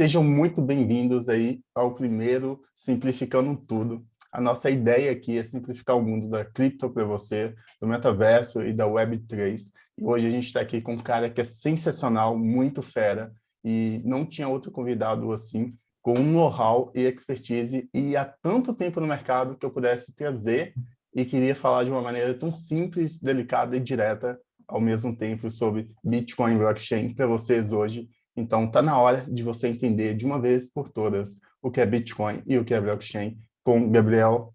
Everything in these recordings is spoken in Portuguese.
Sejam muito bem-vindos aí ao primeiro Simplificando Tudo. A nossa ideia aqui é simplificar o mundo da cripto para você, do metaverso e da Web3. E hoje a gente está aqui com um cara que é sensacional, muito fera, e não tinha outro convidado assim, com um know-how e expertise, e há tanto tempo no mercado que eu pudesse trazer e queria falar de uma maneira tão simples, delicada e direta ao mesmo tempo sobre Bitcoin e blockchain para vocês hoje. Então, está na hora de você entender de uma vez por todas o que é Bitcoin e o que é blockchain com Gabriel.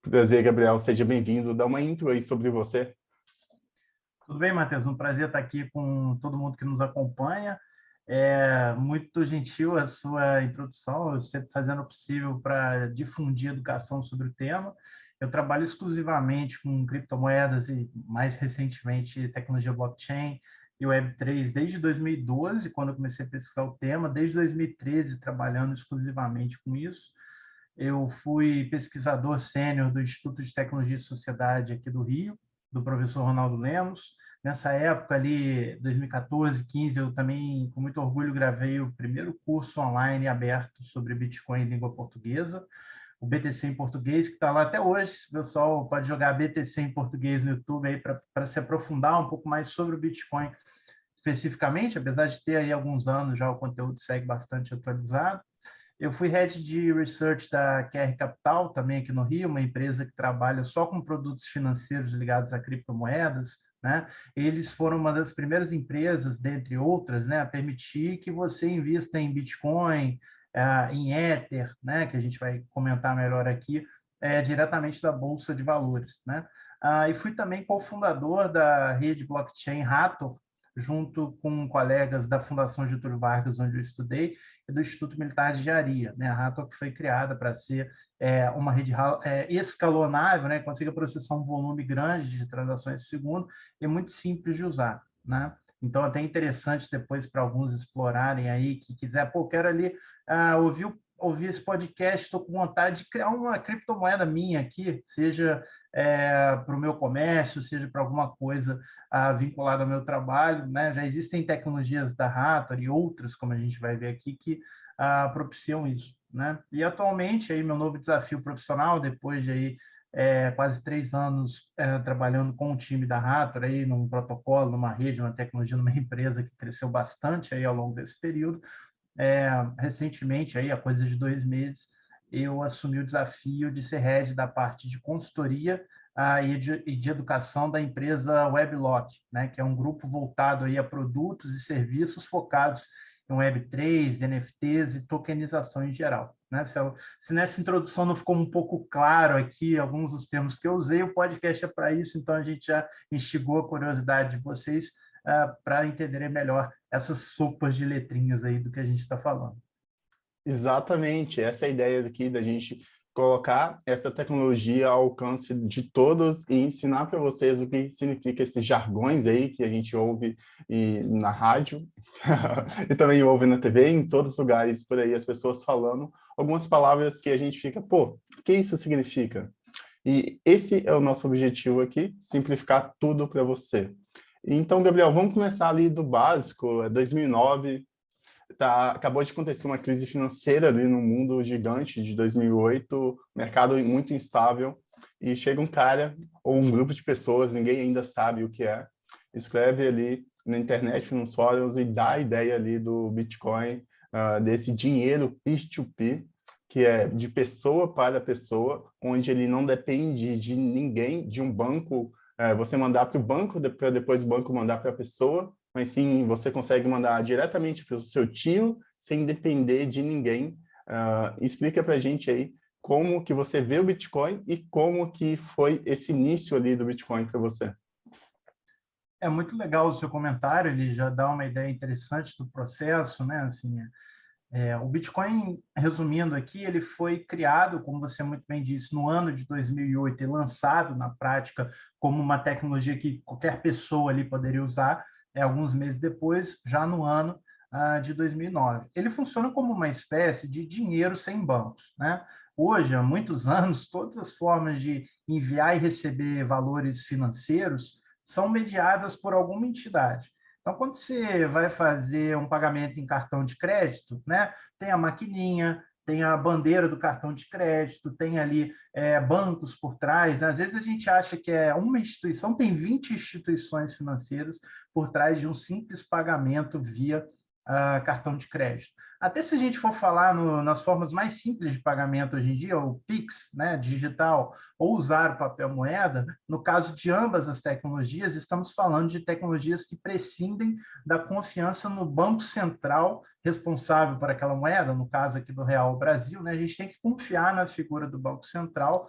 Prazer, Gabriel, seja bem-vindo. Dá uma intro aí sobre você. Tudo bem, Matheus? Um prazer estar aqui com todo mundo que nos acompanha. É muito gentil a sua introdução, eu sempre fazendo o possível para difundir educação sobre o tema. Eu trabalho exclusivamente com criptomoedas e, mais recentemente, tecnologia blockchain e Web3 desde 2012, quando eu comecei a pesquisar o tema, desde 2013 trabalhando exclusivamente com isso. Eu fui pesquisador sênior do Instituto de Tecnologia e Sociedade aqui do Rio, do professor Ronaldo Lemos. Nessa época ali, 2014, 15, eu também, com muito orgulho, gravei o primeiro curso online aberto sobre Bitcoin em língua portuguesa, o BTC em português, que está lá até hoje. O pessoal pode jogar BTC em português no YouTube aí para se aprofundar um pouco mais sobre o Bitcoin especificamente, apesar de ter aí alguns anos já o conteúdo segue bastante atualizado. Eu fui head de research da QR Capital, também aqui no Rio, uma empresa que trabalha só com produtos financeiros ligados a criptomoedas, né? Eles foram uma das primeiras empresas, dentre outras, né, a permitir que você invista em Bitcoin, em Ether, né, que a gente vai comentar melhor aqui, diretamente da Bolsa de Valores, né? E fui também cofundador da rede blockchain Hathor, junto com colegas da Fundação Getúlio Vargas, onde eu estudei, e do Instituto Militar de Engenharia, né? A Hathor, que foi criada para ser uma rede escalonável, né? Que consiga processar um volume grande de transações por segundo e muito simples de usar, né? Então, até interessante depois para alguns explorarem aí, que quiser, pô, quero ali ouvir esse podcast, estou com vontade de criar uma criptomoeda minha aqui, seja para o meu comércio, seja para alguma coisa vinculada ao meu trabalho, né? Já existem tecnologias da Hathor e outras, como a gente vai ver aqui, que propiciam isso, né? E atualmente aí meu novo desafio profissional, depois de aí quase 3 anos trabalhando com o time da Hathor aí num protocolo, numa rede, numa tecnologia, numa empresa que cresceu bastante aí ao longo desse período. Recentemente, aí, há coisa de 2 meses, eu assumi o desafio de ser head da parte de consultoria e de educação da empresa Weblock, né, que é um grupo voltado aí a produtos e serviços focados em Web3, NFTs e tokenização em geral, né? Se nessa introdução não ficou um pouco claro aqui alguns dos termos que eu usei, o podcast é para isso, então a gente já instigou a curiosidade de vocês para entenderem melhor essas sopas de letrinhas aí do que a gente está falando. Exatamente, essa é a ideia aqui da gente colocar essa tecnologia ao alcance de todos e ensinar para vocês o que significa esses jargões aí que a gente ouve na rádio e também ouve na TV, em todos os lugares por aí, as pessoas falando algumas palavras que a gente fica, pô, o que isso significa? E esse é o nosso objetivo aqui, simplificar tudo para você. Então, Gabriel, vamos começar ali do básico. 2009, acabou de acontecer uma crise financeira ali no mundo gigante de 2008, mercado muito instável, e chega um cara ou um grupo de pessoas, ninguém ainda sabe o que é, escreve ali na internet, nos fóruns, e dá a ideia ali do Bitcoin, desse dinheiro peer-to-peer, que é de pessoa para pessoa, onde ele não depende de ninguém, de um banco, você mandar para o banco, para depois o banco mandar para a pessoa, mas sim, você consegue mandar diretamente para o seu tio, sem depender de ninguém. Explica para a gente aí como que você vê o Bitcoin e como que foi esse início ali do Bitcoin para você. É muito legal o seu comentário, ele já dá uma ideia interessante do processo, né? Assim, o Bitcoin, resumindo aqui, ele foi criado, como você muito bem disse, no ano de 2008 e lançado na prática como uma tecnologia que qualquer pessoa ali poderia usar, alguns meses depois, já no ano de 2009. Ele funciona como uma espécie de dinheiro sem bancos, né? Hoje, há muitos anos, todas as formas de enviar e receber valores financeiros são mediadas por alguma entidade. Então, quando você vai fazer um pagamento em cartão de crédito, né, tem a maquininha, tem a bandeira do cartão de crédito, tem ali bancos por trás, né? Às vezes a gente acha que é uma instituição, tem 20 instituições financeiras por trás de um simples pagamento via cartão de crédito. Até se a gente for falar nas formas mais simples de pagamento hoje em dia, o Pix, né, digital, ou usar o papel moeda, no caso de ambas as tecnologias, estamos falando de tecnologias que prescindem da confiança no Banco Central responsável por aquela moeda, no caso aqui do Real Brasil, né, a gente tem que confiar na figura do Banco Central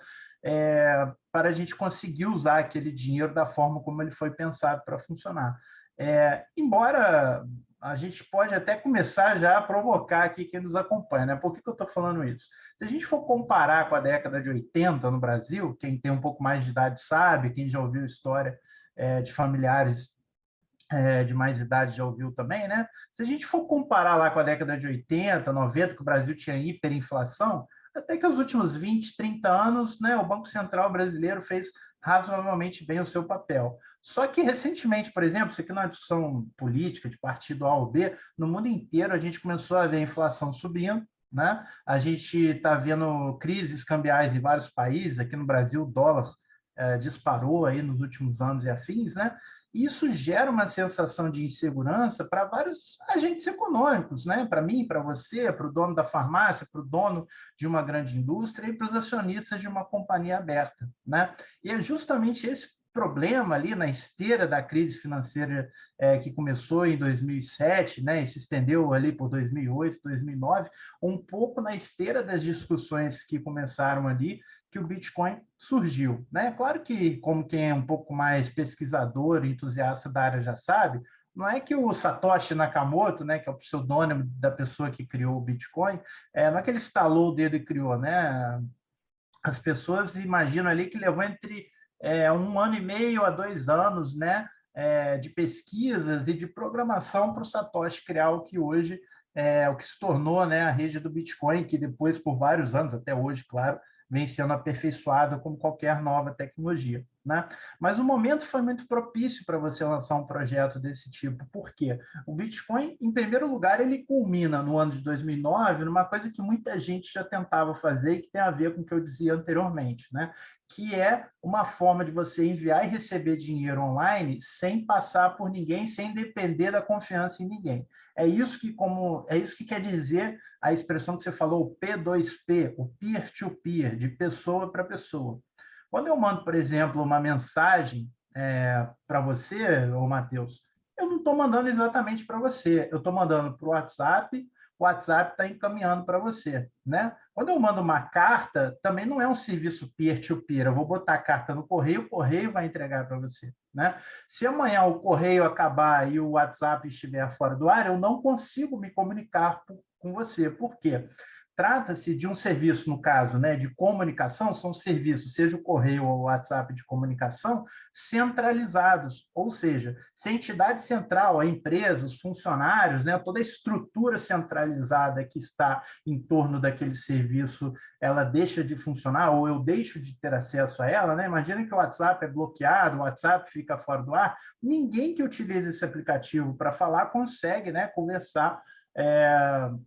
para a gente conseguir usar aquele dinheiro da forma como ele foi pensado para funcionar. Embora a gente pode até começar já a provocar aqui quem nos acompanha, né? Por que eu estou falando isso? Se a gente for comparar com a década de 80 no Brasil, quem tem um pouco mais de idade sabe, quem já ouviu história de familiares de mais idade já ouviu também, né? Se a gente for comparar lá com a década de 80, 90, que o Brasil tinha hiperinflação, até que os últimos 20, 30 anos, né, o Banco Central brasileiro fez razoavelmente bem o seu papel. Só que recentemente, por exemplo, isso aqui não é uma discussão política de partido A ou B, no mundo inteiro a gente começou a ver a inflação subindo, né? A gente está vendo crises cambiais em vários países, aqui no Brasil o dólar disparou aí nos últimos anos e afins, né? Isso gera uma sensação de insegurança para vários agentes econômicos, né? Para mim, para você, para o dono da farmácia, para o dono de uma grande indústria e para os acionistas de uma companhia aberta, né? E é justamente esse problema ali na esteira da crise financeira que começou em 2007, né, e se estendeu ali por 2008, 2009, um pouco na esteira das discussões que começaram ali, que o Bitcoin surgiu, né? Claro que, como quem é um pouco mais pesquisador, entusiasta da área já sabe, não é que o Satoshi Nakamoto, né, que é o pseudônimo da pessoa que criou o Bitcoin, não é que ele estalou o dedo e criou, né? As pessoas imaginam ali que levou entre 1 ano e meio a 2 anos, né, de pesquisas e de programação para o Satoshi criar o que hoje o que se tornou, né, a rede do Bitcoin, que depois, por vários anos, até hoje, claro, vem sendo aperfeiçoada como qualquer nova tecnologia, né? Mas o momento foi muito propício para você lançar um projeto desse tipo. Por quê? O Bitcoin, em primeiro lugar, ele culmina no ano de 2009 numa coisa que muita gente já tentava fazer e que tem a ver com o que eu dizia anteriormente, né? Que é uma forma de você enviar e receber dinheiro online sem passar por ninguém, sem depender da confiança em ninguém. É isso que quer dizer a expressão que você falou, o P2P, o peer-to-peer, de pessoa para pessoa. Quando eu mando, por exemplo, uma mensagem para você, ô Matheus, eu não estou mandando exatamente para você, eu estou mandando para o WhatsApp está encaminhando para você, né? Quando eu mando uma carta, também não é um serviço peer-to-peer, eu vou botar a carta no correio, o correio vai entregar para você, né? Se amanhã o correio acabar e o WhatsApp estiver fora do ar, eu não consigo me comunicar com você. Por quê? Trata-se de um serviço, no caso, né, de comunicação, são serviços, seja o correio ou o WhatsApp de comunicação, centralizados, ou seja, se a entidade central, a empresa, os funcionários, né, toda a estrutura centralizada que está em torno daquele serviço, ela deixa de funcionar ou eu deixo de ter acesso a ela, né? Imagina que o WhatsApp é bloqueado, o WhatsApp fica fora do ar, ninguém que utiliza esse aplicativo para falar consegue, né, conversar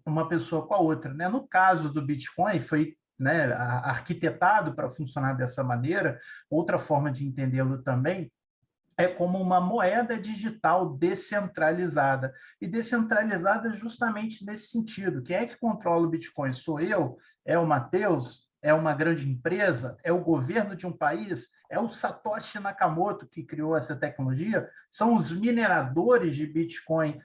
uma pessoa com a outra, né? No caso do Bitcoin, foi, né, arquitetado para funcionar dessa maneira. Outra forma de entendê-lo também é como uma moeda digital descentralizada. E descentralizada justamente nesse sentido. Quem é que controla o Bitcoin? Sou eu? É o Matheus? É uma grande empresa? É o governo de um país? É o Satoshi Nakamoto que criou essa tecnologia? São os mineradores de Bitcoin,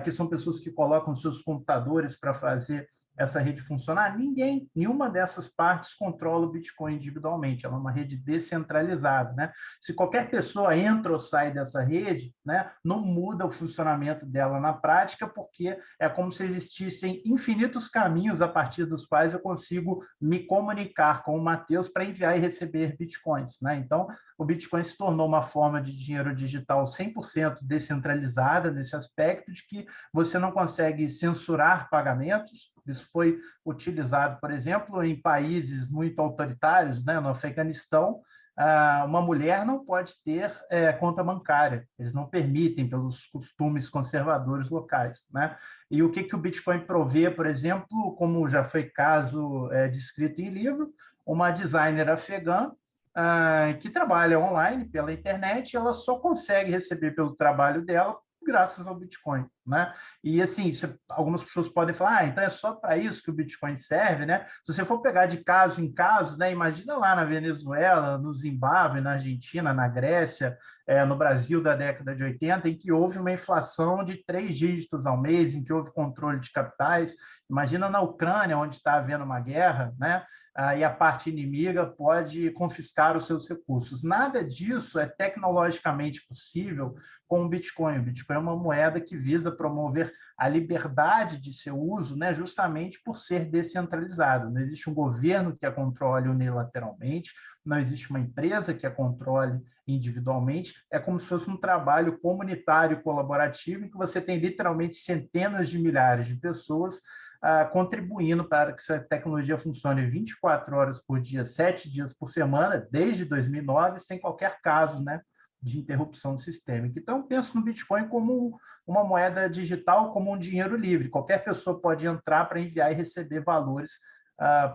que são pessoas que colocam seus computadores para fazer essa rede funcionar? Ninguém, nenhuma dessas partes controla o Bitcoin individualmente, ela é uma rede descentralizada, né? Se qualquer pessoa entra ou sai dessa rede, né, não muda o funcionamento dela na prática, porque é como se existissem infinitos caminhos a partir dos quais eu consigo me comunicar com o Matheus para enviar e receber bitcoins, né? Então, o Bitcoin se tornou uma forma de dinheiro digital 100% descentralizada nesse aspecto de que você não consegue censurar pagamentos. Isso foi utilizado, por exemplo, em países muito autoritários, né? No Afeganistão, uma mulher não pode ter conta bancária. Eles não permitem pelos costumes conservadores locais, né? E o que o Bitcoin provê, por exemplo, como já foi caso descrito em livro, uma designer afegã que trabalha online pela internet, ela só consegue receber pelo trabalho dela graças ao Bitcoin, né? E assim, algumas pessoas podem falar, então é só para isso que o Bitcoin serve, né? Se você for pegar de caso em caso, né? Imagina lá na Venezuela, no Zimbábue, na Argentina, na Grécia, no Brasil da década de 80, em que houve uma inflação de 3 dígitos ao mês, em que houve controle de capitais. Imagina na Ucrânia, onde está havendo uma guerra, né? E a parte inimiga pode confiscar os seus recursos. Nada disso é tecnologicamente possível com o Bitcoin. O Bitcoin é uma moeda que visa promover a liberdade de seu uso, né, justamente por ser descentralizado. Não existe um governo que a controle unilateralmente, não existe uma empresa que a controle individualmente, é como se fosse um trabalho comunitário colaborativo em que você tem literalmente centenas de milhares de pessoas contribuindo para que essa tecnologia funcione 24 horas por dia, 7 dias por semana, desde 2009, sem qualquer caso, né, de interrupção sistêmica. Então, penso no Bitcoin como uma moeda digital, como um dinheiro livre. Qualquer pessoa pode entrar para enviar e receber valores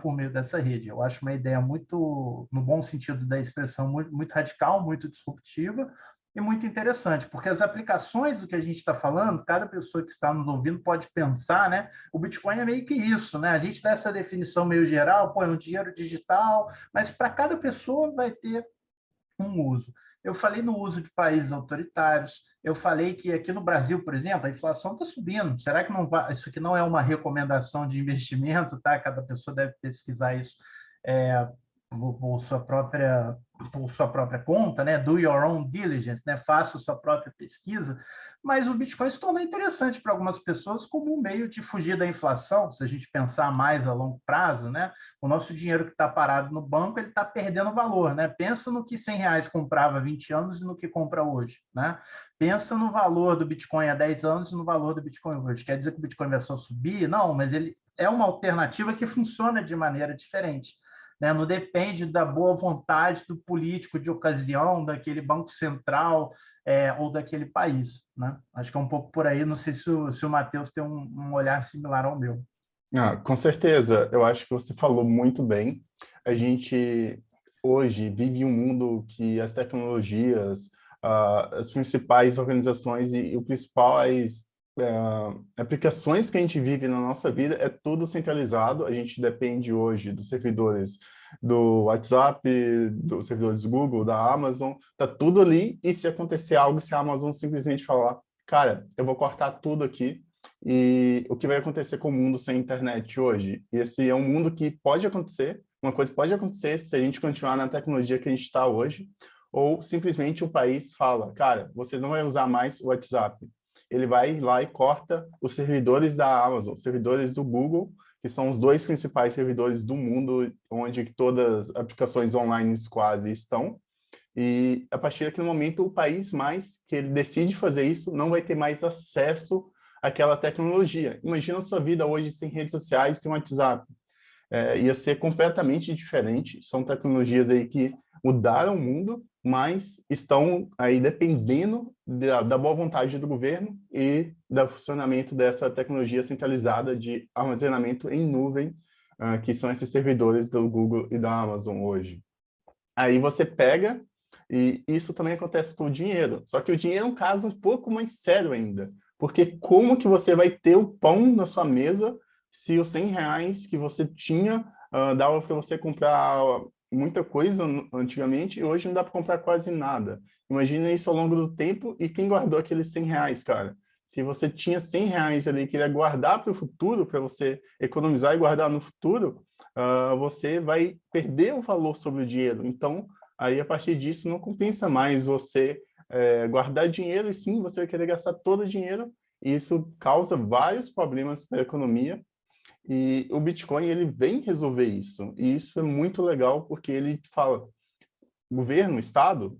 por meio dessa rede. Eu acho uma ideia muito, no bom sentido da expressão, muito, muito radical, muito disruptiva, e muito interessante, porque as aplicações do que a gente está falando, cada pessoa que está nos ouvindo pode pensar, né? O Bitcoin é meio que isso, né? A gente dá essa definição meio geral, pô, é um dinheiro digital, mas para cada pessoa vai ter um uso. Eu falei no uso de países autoritários, eu falei que aqui no Brasil, por exemplo, a inflação está subindo. Será que não vai, isso aqui não é uma recomendação de investimento, tá? Cada pessoa deve pesquisar isso é, por sua própria conta, né? Do your own diligence, né? Faça sua própria pesquisa. Mas o Bitcoin se tornou interessante para algumas pessoas como um meio de fugir da inflação, se a gente pensar mais a longo prazo, né? O nosso dinheiro que está parado no banco, ele está perdendo valor, né? Pensa no que R$ 100 comprava há 20 anos e no que compra hoje, né? Pensa no valor do Bitcoin há 10 anos e no valor do Bitcoin hoje. Quer dizer que o Bitcoin vai só subir? Não, mas ele é uma alternativa que funciona de maneira diferente, né? Não depende da boa vontade do político de ocasião, daquele banco central ou daquele país, né? Acho que é um pouco por aí. Não sei se o Matheus tem um olhar similar ao meu. Com certeza, eu acho que você falou muito bem. A gente hoje vive um mundo que as tecnologias, as principais organizações e os principais aplicações que a gente vive na nossa vida é tudo centralizado. A gente depende hoje dos servidores do WhatsApp, dos servidores do Google, da Amazon, tá tudo ali. E se acontecer algo, se a Amazon simplesmente falar, cara, eu vou cortar tudo aqui, e o que vai acontecer com o mundo sem internet hoje? Esse é um mundo que pode acontecer, uma coisa pode acontecer se a gente continuar na tecnologia que a gente está hoje, ou simplesmente o país fala, cara, você não vai usar mais o WhatsApp. Ele vai lá e corta os servidores da Amazon, os servidores do Google, que são os dois principais servidores do mundo, onde todas as aplicações online quase estão. E a partir daquele momento, o país mais que ele decide fazer isso não vai ter mais acesso àquela tecnologia. Imagina a sua vida hoje sem redes sociais, sem WhatsApp. Ia ser completamente diferente. São tecnologias aí que mudaram o mundo, mas estão aí dependendo da boa vontade do governo e do funcionamento dessa tecnologia centralizada de armazenamento em nuvem, que são esses servidores do Google e da Amazon hoje. Aí você pega, e isso também acontece com o dinheiro. Só que o dinheiro é um caso um pouco mais sério ainda. Porque como que você vai ter o pão na sua mesa se os R$ 100 que você tinha dava para você comprar muita coisa antigamente e hoje não dá para comprar quase nada. Imagina isso ao longo do tempo e quem guardou aqueles R$ 100, cara? Se você tinha R$ 100 ali e queria guardar para o futuro, para você economizar e guardar no futuro, você vai perder o valor sobre o dinheiro. Então, aí a partir disso não compensa mais você guardar dinheiro, e sim, você vai querer gastar todo o dinheiro, e isso causa vários problemas para a economia, e o Bitcoin ele vem resolver isso, e isso é muito legal, porque ele fala, governo, Estado,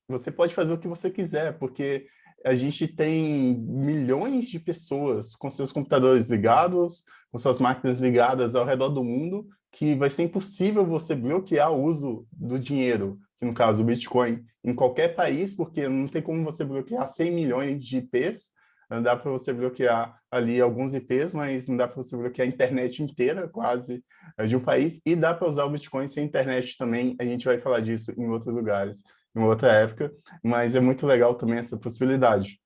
você pode fazer o que você quiser, porque a gente tem milhões de pessoas com seus computadores ligados, com suas máquinas ligadas ao redor do mundo, que vai ser impossível você bloquear o uso do dinheiro, que no caso o Bitcoin, em qualquer país, porque não tem como você bloquear 100 milhões de IPs, não dá para você bloquear ali alguns IPs, mas não dá para você bloquear a internet inteira, quase, de um país, e dá para usar o Bitcoin sem internet também, a gente vai falar disso em outros lugares, em outra época, mas é muito legal também essa possibilidade.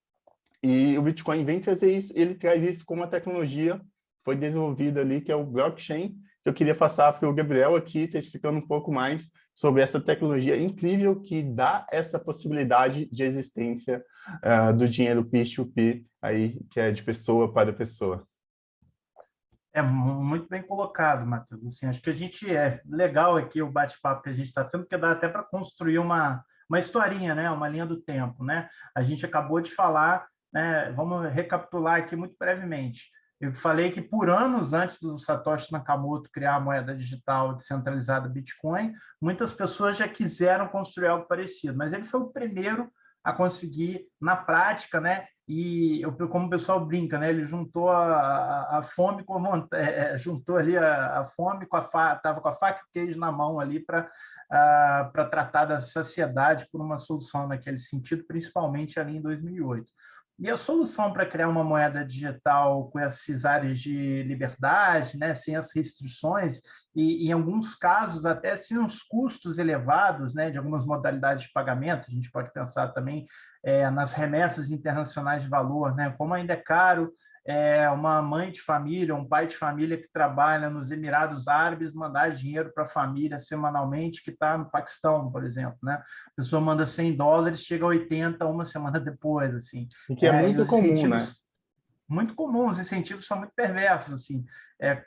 E o Bitcoin vem trazer isso, ele traz isso como uma tecnologia foi desenvolvida ali, que é o blockchain, que eu queria passar para o Gabriel aqui, tá explicando um pouco mais sobre essa tecnologia incrível que dá essa possibilidade de existência do dinheiro P2P, aí, que é de pessoa para pessoa. É muito bem colocado, Matheus. Assim, acho que a gente é legal aqui o bate-papo que a gente está tendo, porque dá até para construir uma historinha, né? Uma linha do tempo, né? A gente acabou de falar, né? Vamos recapitular aqui muito brevemente. Eu falei que por anos antes do Satoshi Nakamoto criar a moeda digital descentralizada Bitcoin, muitas pessoas já quiseram construir algo parecido, mas ele foi o primeiro a conseguir, na prática, né, e como o pessoal brinca, né? Ele juntou a fome com juntou ali a fome com a estava com a faca e o queijo na mão ali para tratar da saciedade por uma solução naquele sentido, principalmente ali em 2008. E a solução para criar uma moeda digital com esses áreas de liberdade, né, sem as restrições e, em alguns casos, até sem os custos elevados, né, de algumas modalidades de pagamento, a gente pode pensar também nas remessas internacionais de valor, né, como ainda é caro uma mãe de família, um pai de família que trabalha nos Emirados Árabes mandar dinheiro para a família semanalmente que está no Paquistão, por exemplo, né? A pessoa manda $100, chega a 80 uma semana depois, assim. E que é E muito os comum, né? incentivos muito comum, os incentivos são muito perversos, assim.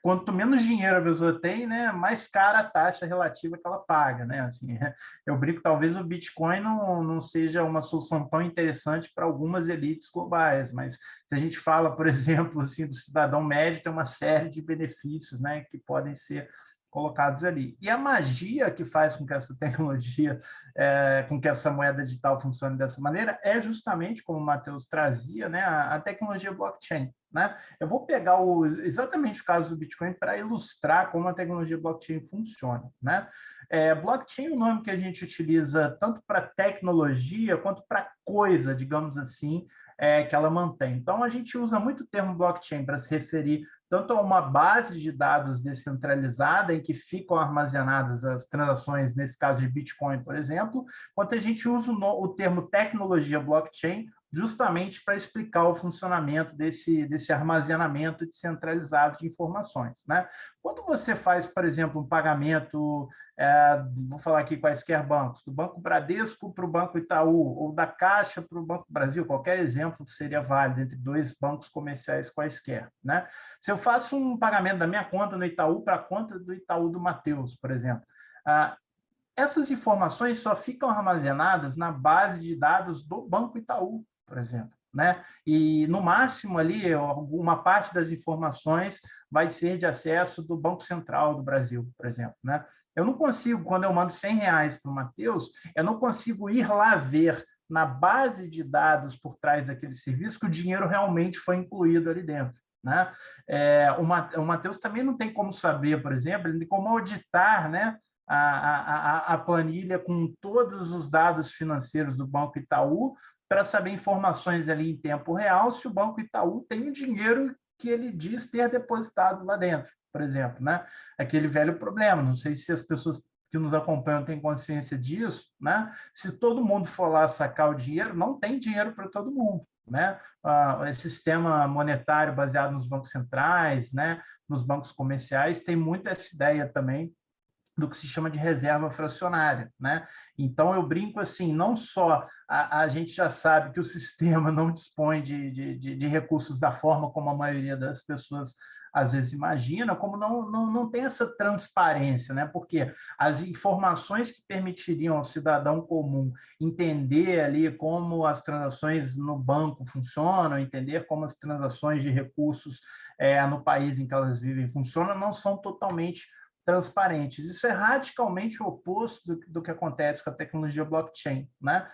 Quanto menos dinheiro a pessoa tem, né, mais cara a taxa relativa que ela paga, né? Assim, eu brinco, talvez o Bitcoin não seja uma solução tão interessante para algumas elites globais, mas se a gente fala, por exemplo, assim, do cidadão médio, tem uma série de benefícios, né, que podem ser colocados ali. E a magia que faz com que essa tecnologia, com que essa moeda digital funcione dessa maneira, é justamente, como o Matheus trazia, né, a tecnologia blockchain. Né? Eu vou pegar exatamente o caso do Bitcoin para ilustrar como a tecnologia blockchain funciona. Né? Blockchain é o nome que a gente utiliza tanto para tecnologia quanto para coisa, digamos assim, que ela mantém. Então, a gente usa muito o termo blockchain para se referir tanto a uma base de dados descentralizada em que ficam armazenadas as transações, nesse caso de Bitcoin, por exemplo, quanto a gente usa o termo tecnologia blockchain justamente para explicar o funcionamento desse armazenamento descentralizado de informações. Né? Quando você faz, por exemplo, um pagamento, vou falar aqui quaisquer bancos, do Banco Bradesco para o Banco Itaú, ou da Caixa para o Banco Brasil, qualquer exemplo seria válido entre dois bancos comerciais quaisquer. Né? Se eu faço um pagamento da minha conta no Itaú para a conta do Itaú do Matheus, por exemplo, essas informações só ficam armazenadas na base de dados do Banco Itaú, por exemplo. Né? E, no máximo, ali, uma parte das informações vai ser de acesso do Banco Central do Brasil, por exemplo. Né? Eu não consigo, quando eu mando R$ 100 para o Matheus, eu não consigo ir lá ver na base de dados por trás daquele serviço que o dinheiro realmente foi incluído ali dentro. Né? O Matheus também não tem como saber, por exemplo, ele tem como auditar, né, a planilha com todos os dados financeiros do Banco Itaú para saber informações ali em tempo real se o Banco Itaú tem o dinheiro que ele diz ter depositado lá dentro, por exemplo. Né? Aquele velho problema, não sei se as pessoas que nos acompanham têm consciência disso, né? Se todo mundo for lá sacar o dinheiro, não tem dinheiro para todo mundo. Né? Esse sistema monetário baseado nos bancos centrais, né? Nos bancos comerciais, tem muito essa ideia também do que se chama de reserva fracionária. Né? Então, eu brinco assim, não só a gente já sabe que o sistema não dispõe de recursos da forma como a maioria das pessoas às vezes imagina, como não tem essa transparência, né? Porque as informações que permitiriam ao cidadão comum entender ali como as transações no banco funcionam, entender como as transações de recursos no país em que elas vivem funcionam, não são totalmente transparentes. Isso é radicalmente o oposto do que acontece com a tecnologia blockchain, né?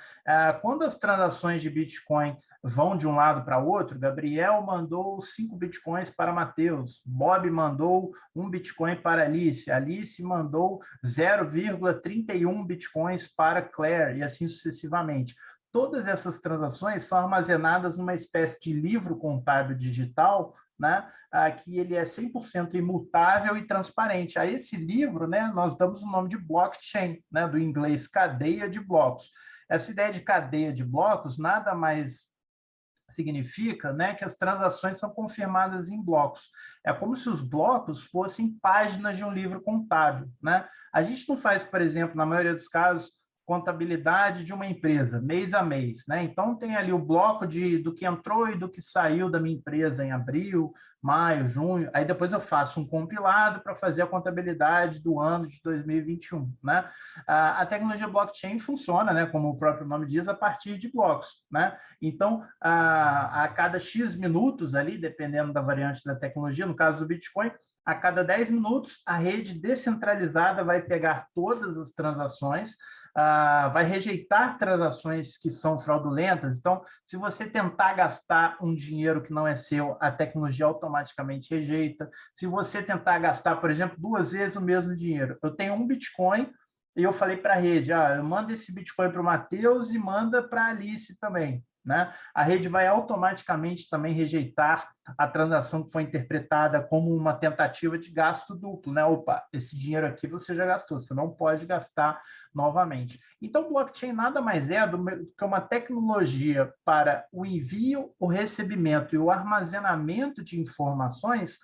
Quando as transações de Bitcoin vão de um lado para o outro, Gabriel mandou 5 Bitcoins para Matheus, Bob mandou 1 Bitcoin para Alice, Alice mandou 0,31 Bitcoins para Claire, e assim sucessivamente. Todas essas transações são armazenadas numa espécie de livro contábil digital, né, que ele é 100% imutável e transparente. A esse livro, né, nós damos o nome de blockchain, né, do inglês cadeia de blocos. Essa ideia de cadeia de blocos nada mais significa, né, que as transações são confirmadas em blocos. É como se os blocos fossem páginas de um livro contábil, né? A gente não faz, por exemplo, na maioria dos casos, contabilidade de uma empresa, mês a mês, né? Então tem ali o bloco do que entrou e do que saiu da minha empresa em abril, maio, junho. Aí depois eu faço um compilado para fazer a contabilidade do ano de 2021, né? A tecnologia blockchain funciona, né, como o próprio nome diz, a partir de blocos, né? Então, a cada X minutos ali, dependendo da variante da tecnologia, no caso do Bitcoin, a cada 10 minutos, a rede descentralizada vai pegar todas as transações, vai rejeitar transações que são fraudulentas. Então, se você tentar gastar um dinheiro que não é seu, a tecnologia automaticamente rejeita. Se você tentar gastar, por exemplo, 2 vezes o mesmo dinheiro, eu tenho um Bitcoin e eu falei para a rede, eu mando esse Bitcoin para o Matheus e manda para a Alice também, né? A rede vai automaticamente também rejeitar a transação que foi interpretada como uma tentativa de gasto duplo, né? Opa, esse dinheiro aqui você já gastou, você não pode gastar novamente. Então, blockchain nada mais é do que uma tecnologia para o envio, o recebimento e o armazenamento de informações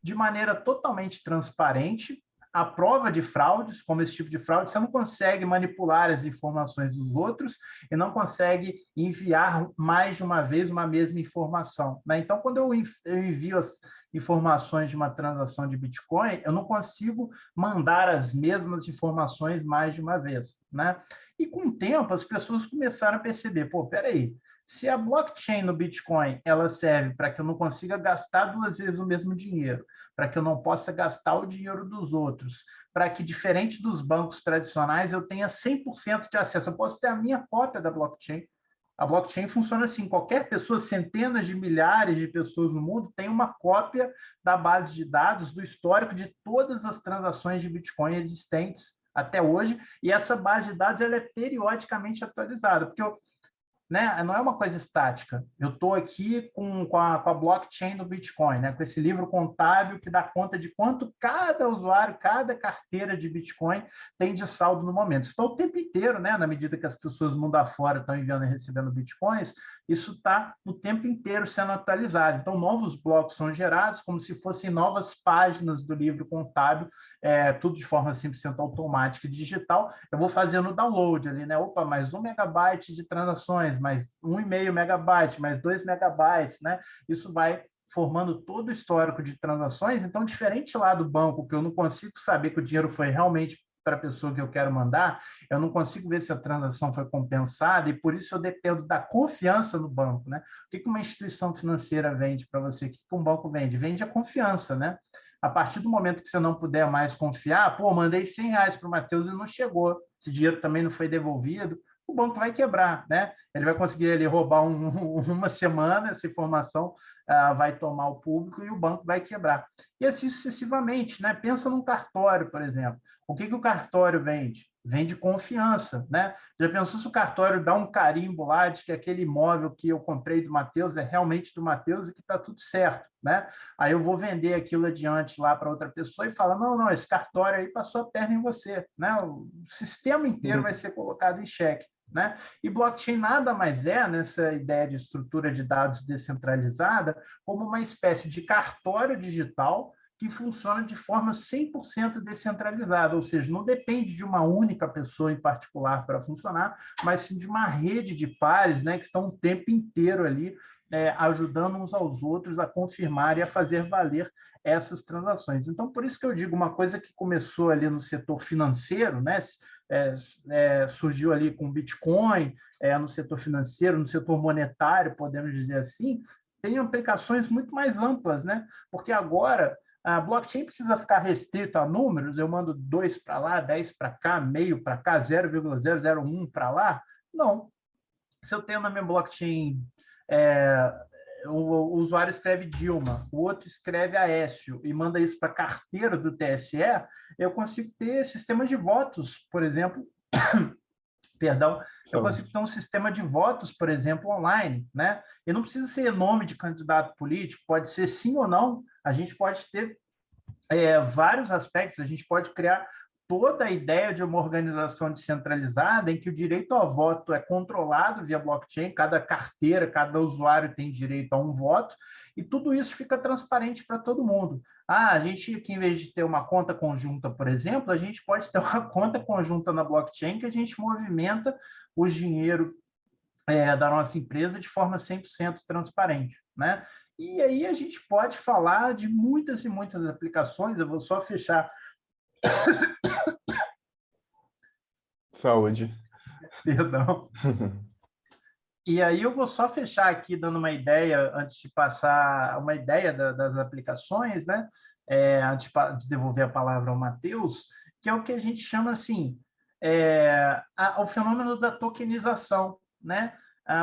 de maneira totalmente transparente, a prova de fraudes, como esse tipo de fraude, você não consegue manipular as informações dos outros e não consegue enviar mais de uma vez uma mesma informação, né? Então, quando eu envio as informações de uma transação de Bitcoin, eu não consigo mandar as mesmas informações mais de uma vez, né? E com o tempo, as pessoas começaram a perceber, pô, peraí, se a blockchain no Bitcoin ela serve para que eu não consiga gastar 2 vezes o mesmo dinheiro, para que eu não possa gastar o dinheiro dos outros, para que, diferente dos bancos tradicionais, eu tenha 100% de acesso. Eu posso ter a minha cópia da blockchain. A blockchain funciona assim: qualquer pessoa, centenas de milhares de pessoas no mundo, tem uma cópia da base de dados, do histórico de todas as transações de Bitcoin existentes até hoje, e essa base de dados ela é periodicamente atualizada, porque né? Não é uma coisa estática. Eu estou aqui com a blockchain do Bitcoin, né? Com esse livro contábil que dá conta de quanto cada usuário, cada carteira de Bitcoin tem de saldo no momento. Isso está o tempo inteiro, né? Na medida que as pessoas mundo afora estão enviando e recebendo Bitcoins, isso está o tempo inteiro sendo atualizado. Então, novos blocos são gerados como se fossem novas páginas do livro contábil, tudo de forma 100% automática e digital. Eu vou fazendo o download ali, né? Opa, mais 1 megabyte de transações, mais 1,5 megabyte, mais 2 megabytes, né? Isso vai formando todo o histórico de transações. Então, diferente lá do banco, que eu não consigo saber que o dinheiro foi realmente para a pessoa que eu quero mandar, eu não consigo ver se a transação foi compensada e por isso eu dependo da confiança no banco, né? O que uma instituição financeira vende para você? O que um banco vende? Vende a confiança, né? A partir do momento que você não puder mais confiar, pô, mandei R$ 100 para o Matheus e não chegou, esse dinheiro também não foi devolvido, o banco vai quebrar, né? Ele vai conseguir ali roubar uma semana, essa informação vai tomar o público e o banco vai quebrar. E assim sucessivamente, né? Pensa num cartório, por exemplo. O que o cartório vende? Vende confiança, né? Já pensou se o cartório dá um carimbo lá de que aquele imóvel que eu comprei do Matheus é realmente do Matheus e que está tudo certo, né? Aí eu vou vender aquilo adiante lá para outra pessoa e fala, não, esse cartório aí passou a perna em você, né? O sistema inteiro vai ser colocado em xeque, né? E blockchain nada mais é, nessa ideia de estrutura de dados descentralizada, como uma espécie de cartório digital que funciona de forma 100% descentralizada, ou seja, não depende de uma única pessoa em particular para funcionar, mas sim de uma rede de pares, né, que estão o tempo inteiro ali ajudando uns aos outros a confirmar e a fazer valer essas transações. Então, por isso que eu digo, uma coisa que começou ali no setor financeiro, né, surgiu ali com Bitcoin, no setor financeiro, no setor monetário, podemos dizer assim, tem aplicações muito mais amplas, né? Porque agora A blockchain precisa ficar restrito a números, eu mando 2 para lá, 10 para cá, meio para cá, 0,001 para lá? Não. Se eu tenho na minha blockchain, é, o usuário escreve Dilma, o outro escreve Aécio e manda isso para a carteira do TSE, eu consigo ter sistemas de votos, por exemplo, perdão, eu consigo ter um sistema de votos, por exemplo, online, né? E não precisa ser nome de candidato político, pode ser sim ou não, a gente pode ter vários aspectos, a gente pode criar toda a ideia de uma organização descentralizada em que o direito ao voto é controlado via blockchain, cada carteira, cada usuário tem direito a um voto, e tudo isso fica transparente para todo mundo. A gente aqui, em vez de ter uma conta conjunta, por exemplo, a gente pode ter uma conta conjunta na blockchain que a gente movimenta o dinheiro da nossa empresa de forma 100% transparente, né? E aí a gente pode falar de muitas e muitas aplicações, eu vou só fechar. Saúde. Perdão. E aí eu vou só fechar aqui dando uma ideia, antes de passar uma ideia das aplicações, né? Antes de devolver a palavra ao Matheus, que é o que a gente chama assim, o fenômeno da tokenização, né?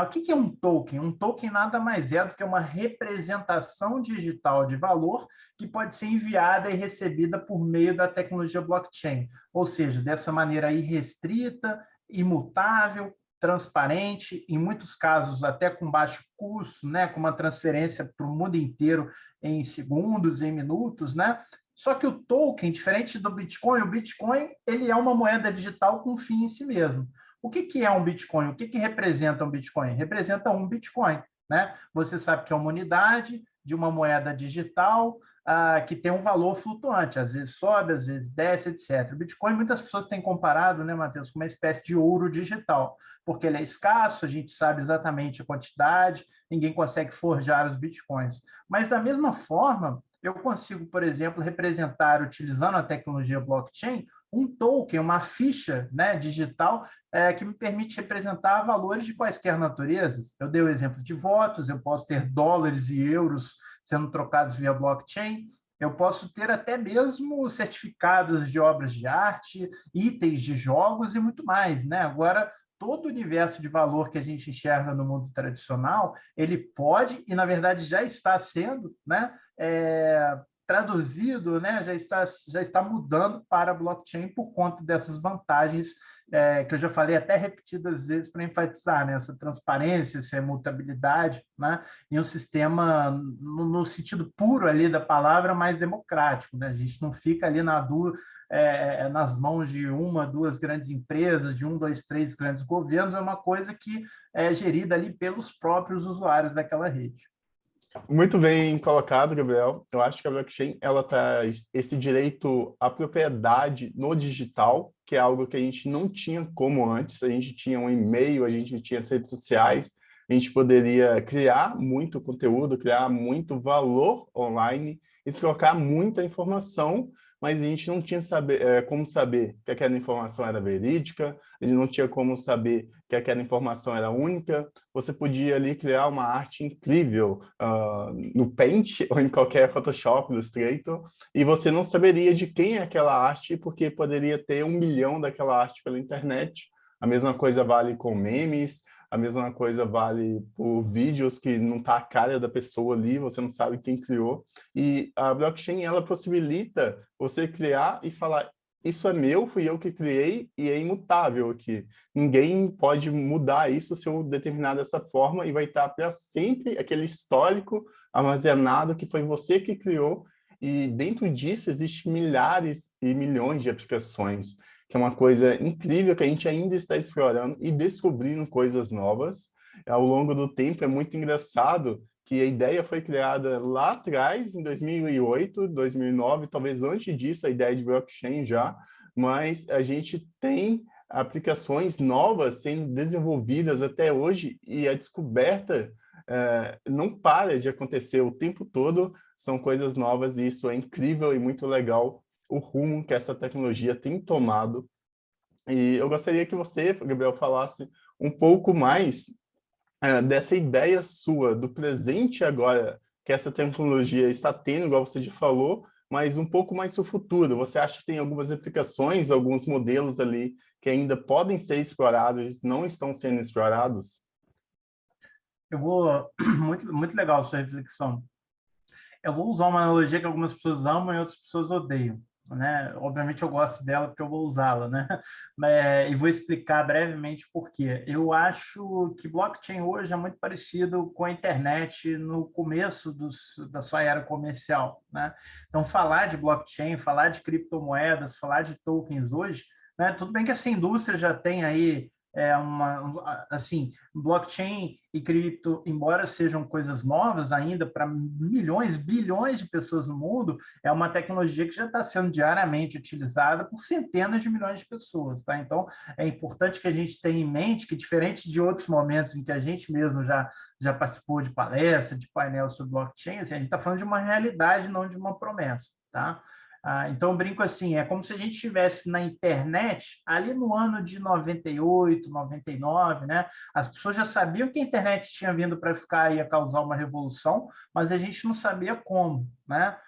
O que é um token? Um token nada mais é do que uma representação digital de valor que pode ser enviada e recebida por meio da tecnologia blockchain, ou seja, dessa maneira irrestrita, imutável, transparente, em muitos casos até com baixo custo, né, com uma transferência para o mundo inteiro em segundos, em minutos, né? Só que o token, diferente do Bitcoin, o Bitcoin ele é uma moeda digital com fim em si mesmo. O que é um Bitcoin? O que representa um Bitcoin? Representa um Bitcoin, né? Você sabe que é uma unidade de uma moeda digital que tem um valor flutuante, às vezes sobe, às vezes desce, etc. O Bitcoin, muitas pessoas têm comparado, né, Matheus, com uma espécie de ouro digital, porque ele é escasso, a gente sabe exatamente a quantidade, ninguém consegue forjar os Bitcoins. Mas, da mesma forma, eu consigo, por exemplo, representar, utilizando a tecnologia blockchain, um token, uma ficha, né, digital, que me permite representar valores de quaisquer naturezas. Eu dei o exemplo de votos, eu posso ter dólares e euros sendo trocados via blockchain, eu posso ter até mesmo certificados de obras de arte, itens de jogos e muito mais, né? Agora, todo o universo de valor que a gente enxerga no mundo tradicional, ele pode, e na verdade já está sendo, né, traduzido, né, já está mudando para a blockchain por conta dessas vantagens que eu já falei até repetidas vezes para enfatizar, né, essa transparência, essa imutabilidade, né, e um sistema, no sentido puro ali da palavra, mais democrático. Né? A gente não fica ali nas mãos de uma, duas grandes empresas, de um, dois, três grandes governos, é uma coisa que é gerida ali pelos próprios usuários daquela rede. Muito bem colocado, Gabriel. Eu acho que a blockchain ela traz esse direito à propriedade no digital, que é algo que a gente não tinha como antes. A gente tinha um e-mail, a gente tinha as redes sociais, a gente poderia criar muito conteúdo, criar muito valor online e trocar muita informação, mas a gente não tinha como saber que aquela informação era verídica, a gente não tinha como saber que aquela informação era única. Você podia ali criar uma arte incrível no Paint ou em qualquer Photoshop, Illustrator, e você não saberia de quem é aquela arte, porque poderia ter 1 milhão daquela arte pela internet. A mesma coisa vale com memes, a mesma coisa vale por vídeos que não está a cara da pessoa ali, você não sabe quem criou. E a blockchain, ela possibilita você criar e falar, isso é meu, fui eu que criei e é imutável aqui. Ninguém pode mudar isso se eu determinar dessa forma e vai estar para sempre aquele histórico armazenado que foi você que criou. E dentro disso existem milhares e milhões de aplicações, que é uma coisa incrível que a gente ainda está explorando e descobrindo coisas novas. Ao longo do tempo é muito engraçado que a ideia foi criada lá atrás, em 2008, 2009, talvez antes disso, a ideia de blockchain já, mas a gente tem aplicações novas sendo desenvolvidas até hoje e a descoberta não para de acontecer o tempo todo, são coisas novas e isso é incrível e muito legal o rumo que essa tecnologia tem tomado. E eu gostaria que você, Gabriel, falasse um pouco mais dessa ideia sua, do presente agora que essa tecnologia está tendo, igual você já falou, mas um pouco mais para o futuro. Você acha que tem algumas aplicações, alguns modelos ali que ainda podem ser explorados, não estão sendo explorados? Eu vou... Muito legal a sua reflexão. Eu vou usar uma analogia que algumas pessoas amam e outras pessoas odeiam, né? Obviamente eu gosto dela porque eu vou usá-la, né? E vou explicar brevemente por quê. Eu acho que blockchain hoje é muito parecido com a internet no começo da sua era comercial, né? Então, falar de blockchain, falar de criptomoedas, falar de tokens hoje, né? Tudo bem que essa indústria já tem aí assim, blockchain e cripto, embora sejam coisas novas ainda para milhões, bilhões de pessoas no mundo, é uma tecnologia que já está sendo diariamente utilizada por centenas de milhões de pessoas, tá? Então, é importante que a gente tenha em mente que, diferente de outros momentos em que a gente mesmo já participou de palestra, de painel sobre blockchain, assim, a gente está falando de uma realidade, não de uma promessa, tá? Então, eu brinco assim, é como se a gente estivesse na internet ali no ano de 98, 99, né? As pessoas já sabiam que a internet tinha vindo para ficar e ia causar uma revolução, mas a gente não sabia como, né?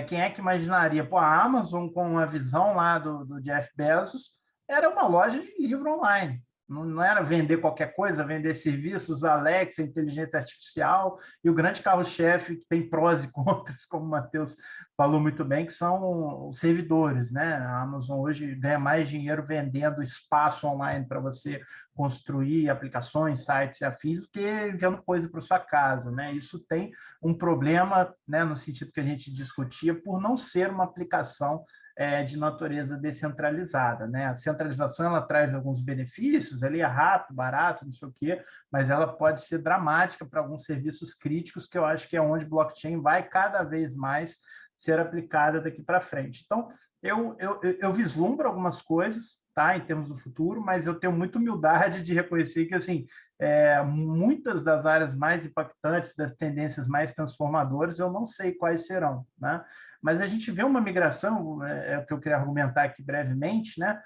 Quem é que imaginaria? Pô, a Amazon, com a visão lá do Jeff Bezos, era uma loja de livro online. Não era vender qualquer coisa, vender serviços, Alexa, inteligência artificial, e o grande carro-chefe que tem prós e contras, como o Matheus falou muito bem, que são os servidores, né? A Amazon hoje ganha mais dinheiro vendendo espaço online para você construir aplicações, sites e afins, do que enviando coisa para sua casa, né? Isso tem um problema, né, no sentido que a gente discutia, por não ser uma aplicação de natureza descentralizada, né? A centralização ela traz alguns benefícios, ali é rápido, barato, não sei o quê, mas ela pode ser dramática para alguns serviços críticos, que eu acho que é onde blockchain vai cada vez mais ser aplicada daqui para frente. Então, eu vislumbro algumas coisas, tá, em termos do futuro, mas eu tenho muita humildade de reconhecer que, assim, muitas das áreas mais impactantes, das tendências mais transformadoras, eu não sei quais serão, né? Mas a gente vê uma migração, é o que eu queria argumentar aqui brevemente, né?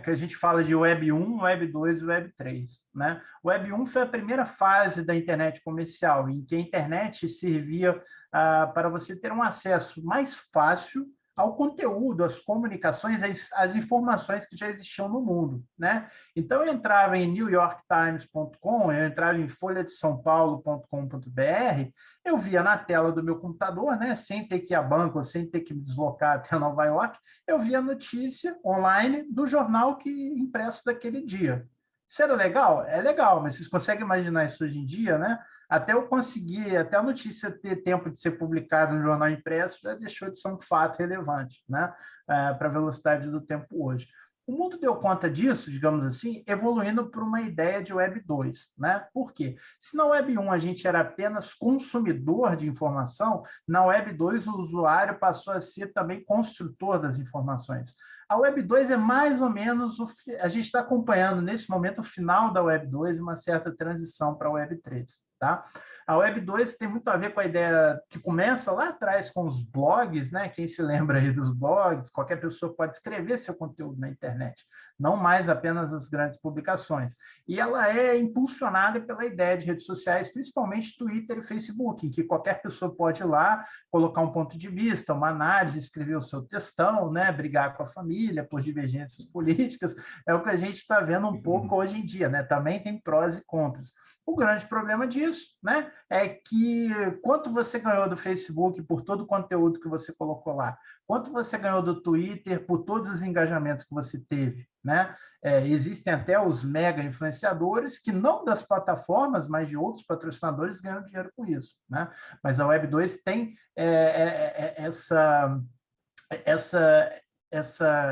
Que a gente fala de Web 1, Web 2 e Web 3. Né? Web 1 foi a primeira fase da internet comercial, em que a internet servia para você ter um acesso mais fácil ao conteúdo, às comunicações, às informações que já existiam no mundo. Né? Então, eu entrava em newyorktimes.com, eu entrava em folhadesaopaulo.com.br, eu via na tela do meu computador, né, sem ter que ir a banco, sem ter que me deslocar até Nova York, eu via a notícia online do jornal que impresso daquele dia. Isso era legal? É legal, mas vocês conseguem imaginar isso hoje em dia, né? Até eu conseguir, até a notícia ter tempo de ser publicada no jornal impresso, já deixou de ser um fato relevante, né? Para a velocidade do tempo hoje. O mundo deu conta disso, digamos assim, evoluindo para uma ideia de Web 2. Né? Por quê? Se na Web 1 a gente era apenas consumidor de informação, na Web 2 o usuário passou a ser também construtor das informações. A Web 2 é mais ou menos, a gente está acompanhando nesse momento o final da Web 2 e uma certa transição para a Web 3. Tá? A Web 2 tem muito a ver com a ideia que começa lá atrás com os blogs, né? Quem se lembra aí dos blogs? Qualquer pessoa pode escrever seu conteúdo na internet, não mais apenas as grandes publicações. E ela é impulsionada pela ideia de redes sociais, principalmente Twitter e Facebook, em que qualquer pessoa pode ir lá, colocar um ponto de vista, uma análise, escrever o seu textão, né? Brigar com a família por divergências políticas. É o que a gente está vendo um pouco hoje em dia, né? Também tem prós e contras. O grande problema disso, né, é que quanto você ganhou do Facebook por todo o conteúdo que você colocou lá, quanto você ganhou do Twitter por todos os engajamentos que você teve, né? Existem até os mega influenciadores que não das plataformas, mas de outros patrocinadores ganham dinheiro com isso, né? Mas a Web 2 tem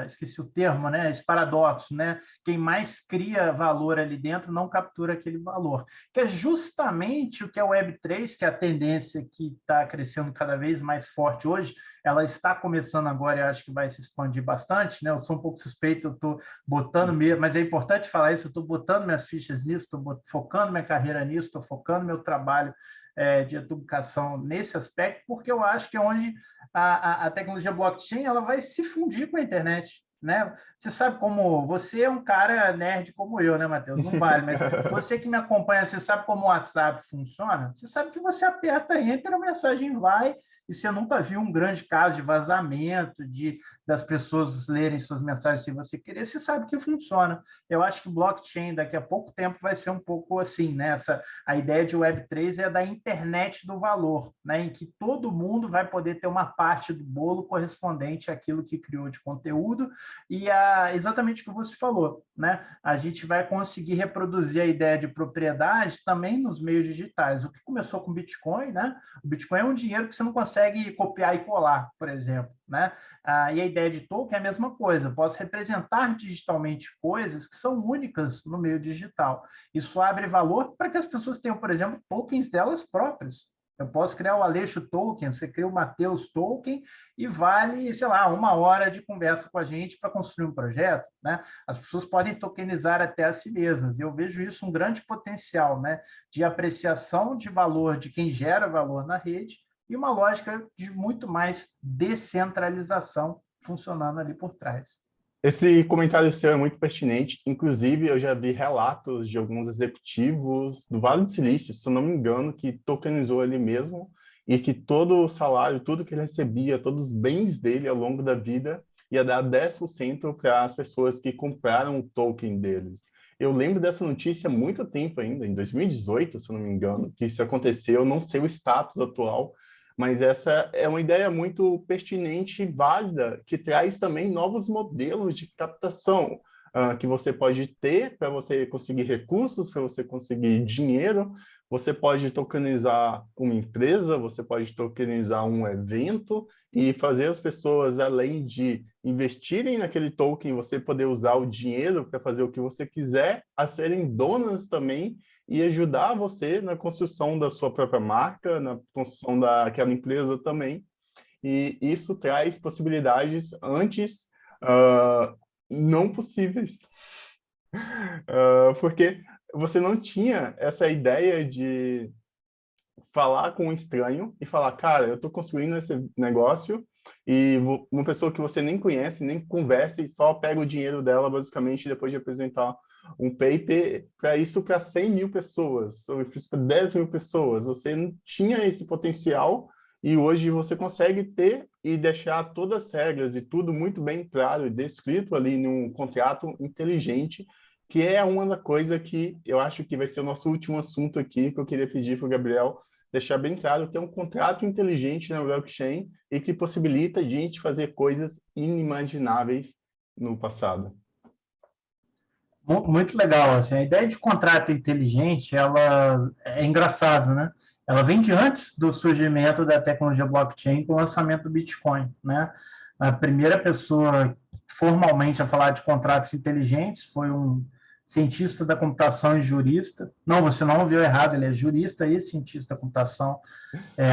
esqueci o termo, né? Esse paradoxo, né? Quem mais cria valor ali dentro não captura aquele valor, que é justamente o que é o Web3, que é a tendência que está crescendo cada vez mais forte hoje. Ela está começando agora e acho que vai se expandir bastante, né? Eu sou um pouco suspeito, eu estou botando mesmo, mas é importante falar isso, eu estou botando minhas fichas nisso, estou focando minha carreira nisso, estou focando meu trabalho de educação nesse aspecto, porque eu acho que é onde a tecnologia blockchain ela vai se fundir com a internet. Né? Você sabe como... Você é um cara nerd como eu, né, Matheus? Não vale, mas você que me acompanha, você sabe como o WhatsApp funciona? Você sabe que você aperta Enter, a mensagem vai e você nunca viu um grande caso de vazamento, das pessoas lerem suas mensagens sem você querer, você sabe que funciona. Eu acho que blockchain daqui a pouco tempo vai ser um pouco assim, né? A ideia de Web3 é da internet do valor, né? Em que todo mundo vai poder ter uma parte do bolo correspondente àquilo que criou de conteúdo e exatamente o que você falou, né? A gente vai conseguir reproduzir a ideia de propriedade também nos meios digitais. O que começou com o Bitcoin, né? O Bitcoin é um dinheiro que você não consegue copiar e colar, por exemplo, né? E a ideia de token é a mesma coisa. Eu posso representar digitalmente coisas que são únicas no meio digital. Isso abre valor para que as pessoas tenham, por exemplo, tokens delas próprias. Eu posso criar o Aleixo Token, você cria o Mateus Token e vale, sei lá, 1 hora de conversa com a gente para construir um projeto, né? As pessoas podem tokenizar até a si mesmas. E eu vejo isso um grande potencial, né? De apreciação de valor de quem gera valor na rede e uma lógica de muito mais descentralização funcionando ali por trás. Esse comentário seu é muito pertinente. Inclusive, eu já vi relatos de alguns executivos do Vale do Silício, se eu não me engano, que tokenizou ele mesmo e que todo o salário, tudo que ele recebia, todos os bens dele ao longo da vida, ia dar 10% para as pessoas que compraram o token deles. Eu lembro dessa notícia há muito tempo ainda, em 2018, se eu não me engano, que isso aconteceu. Eu não sei o status atual, mas essa é uma ideia muito pertinente e válida, que traz também novos modelos de captação, que você pode ter para você conseguir recursos, para você conseguir dinheiro. Você pode tokenizar uma empresa, você pode tokenizar um evento e fazer as pessoas, além de investirem naquele token, você poder usar o dinheiro para fazer o que você quiser, a serem donas também e ajudar você na construção da sua própria marca, na construção daquela empresa também. E isso traz possibilidades antes não possíveis. Porque você não tinha essa ideia de falar com um estranho e falar, cara, eu estou construindo esse negócio e uma pessoa que você nem conhece, nem conversa e só pega o dinheiro dela, basicamente, depois de apresentar um paper para isso para 100 mil pessoas, ou para 10 mil pessoas. Você não tinha esse potencial e hoje você consegue ter e deixar todas as regras e tudo muito bem claro e descrito ali num contrato inteligente, que é uma da coisa que eu acho que vai ser o nosso último assunto aqui, que eu queria pedir para o Gabriel deixar bem claro que é um contrato inteligente na blockchain e que possibilita a gente fazer coisas inimagináveis no passado. Muito legal. Assim, a ideia de contrato inteligente, ela é engraçado, né? Ela vem de antes do surgimento da tecnologia blockchain com o lançamento do Bitcoin, né? A primeira pessoa formalmente a falar de contratos inteligentes foi um cientista da computação e jurista. Não, você não ouviu errado, ele é jurista e cientista da computação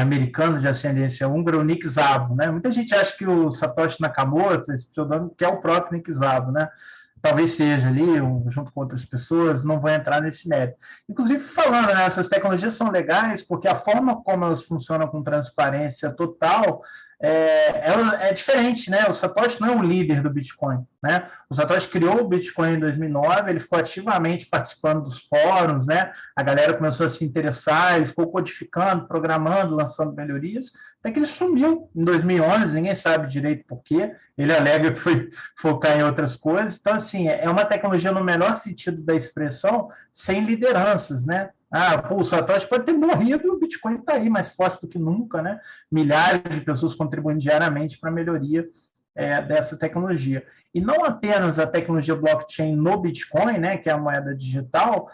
americano de ascendência húngara, o Nick Szabo, né? Muita gente acha que o Satoshi Nakamoto, esse pseudônimo, que é o próprio Nick Szabo, né? Talvez seja ali, junto com outras pessoas, não vou entrar nesse mérito. Inclusive, falando, né, essas tecnologias são legais porque a forma como elas funcionam com transparência total é diferente, né? O Satoshi não é um líder do Bitcoin, né? O Satoshi criou o Bitcoin em 2009, ele ficou ativamente participando dos fóruns, né? A galera começou a se interessar, ele ficou codificando, programando, lançando melhorias, até que ele sumiu em 2011, ninguém sabe direito por quê, ele alega que foi focar em outras coisas. Então, assim, é uma tecnologia no melhor sentido da expressão, sem lideranças, né? O Satoshi pode ter morrido e o Bitcoin está aí mais forte do que nunca, né? Milhares de pessoas contribuindo diariamente para a melhoria dessa tecnologia. E não apenas a tecnologia blockchain no Bitcoin, né, que é a moeda digital,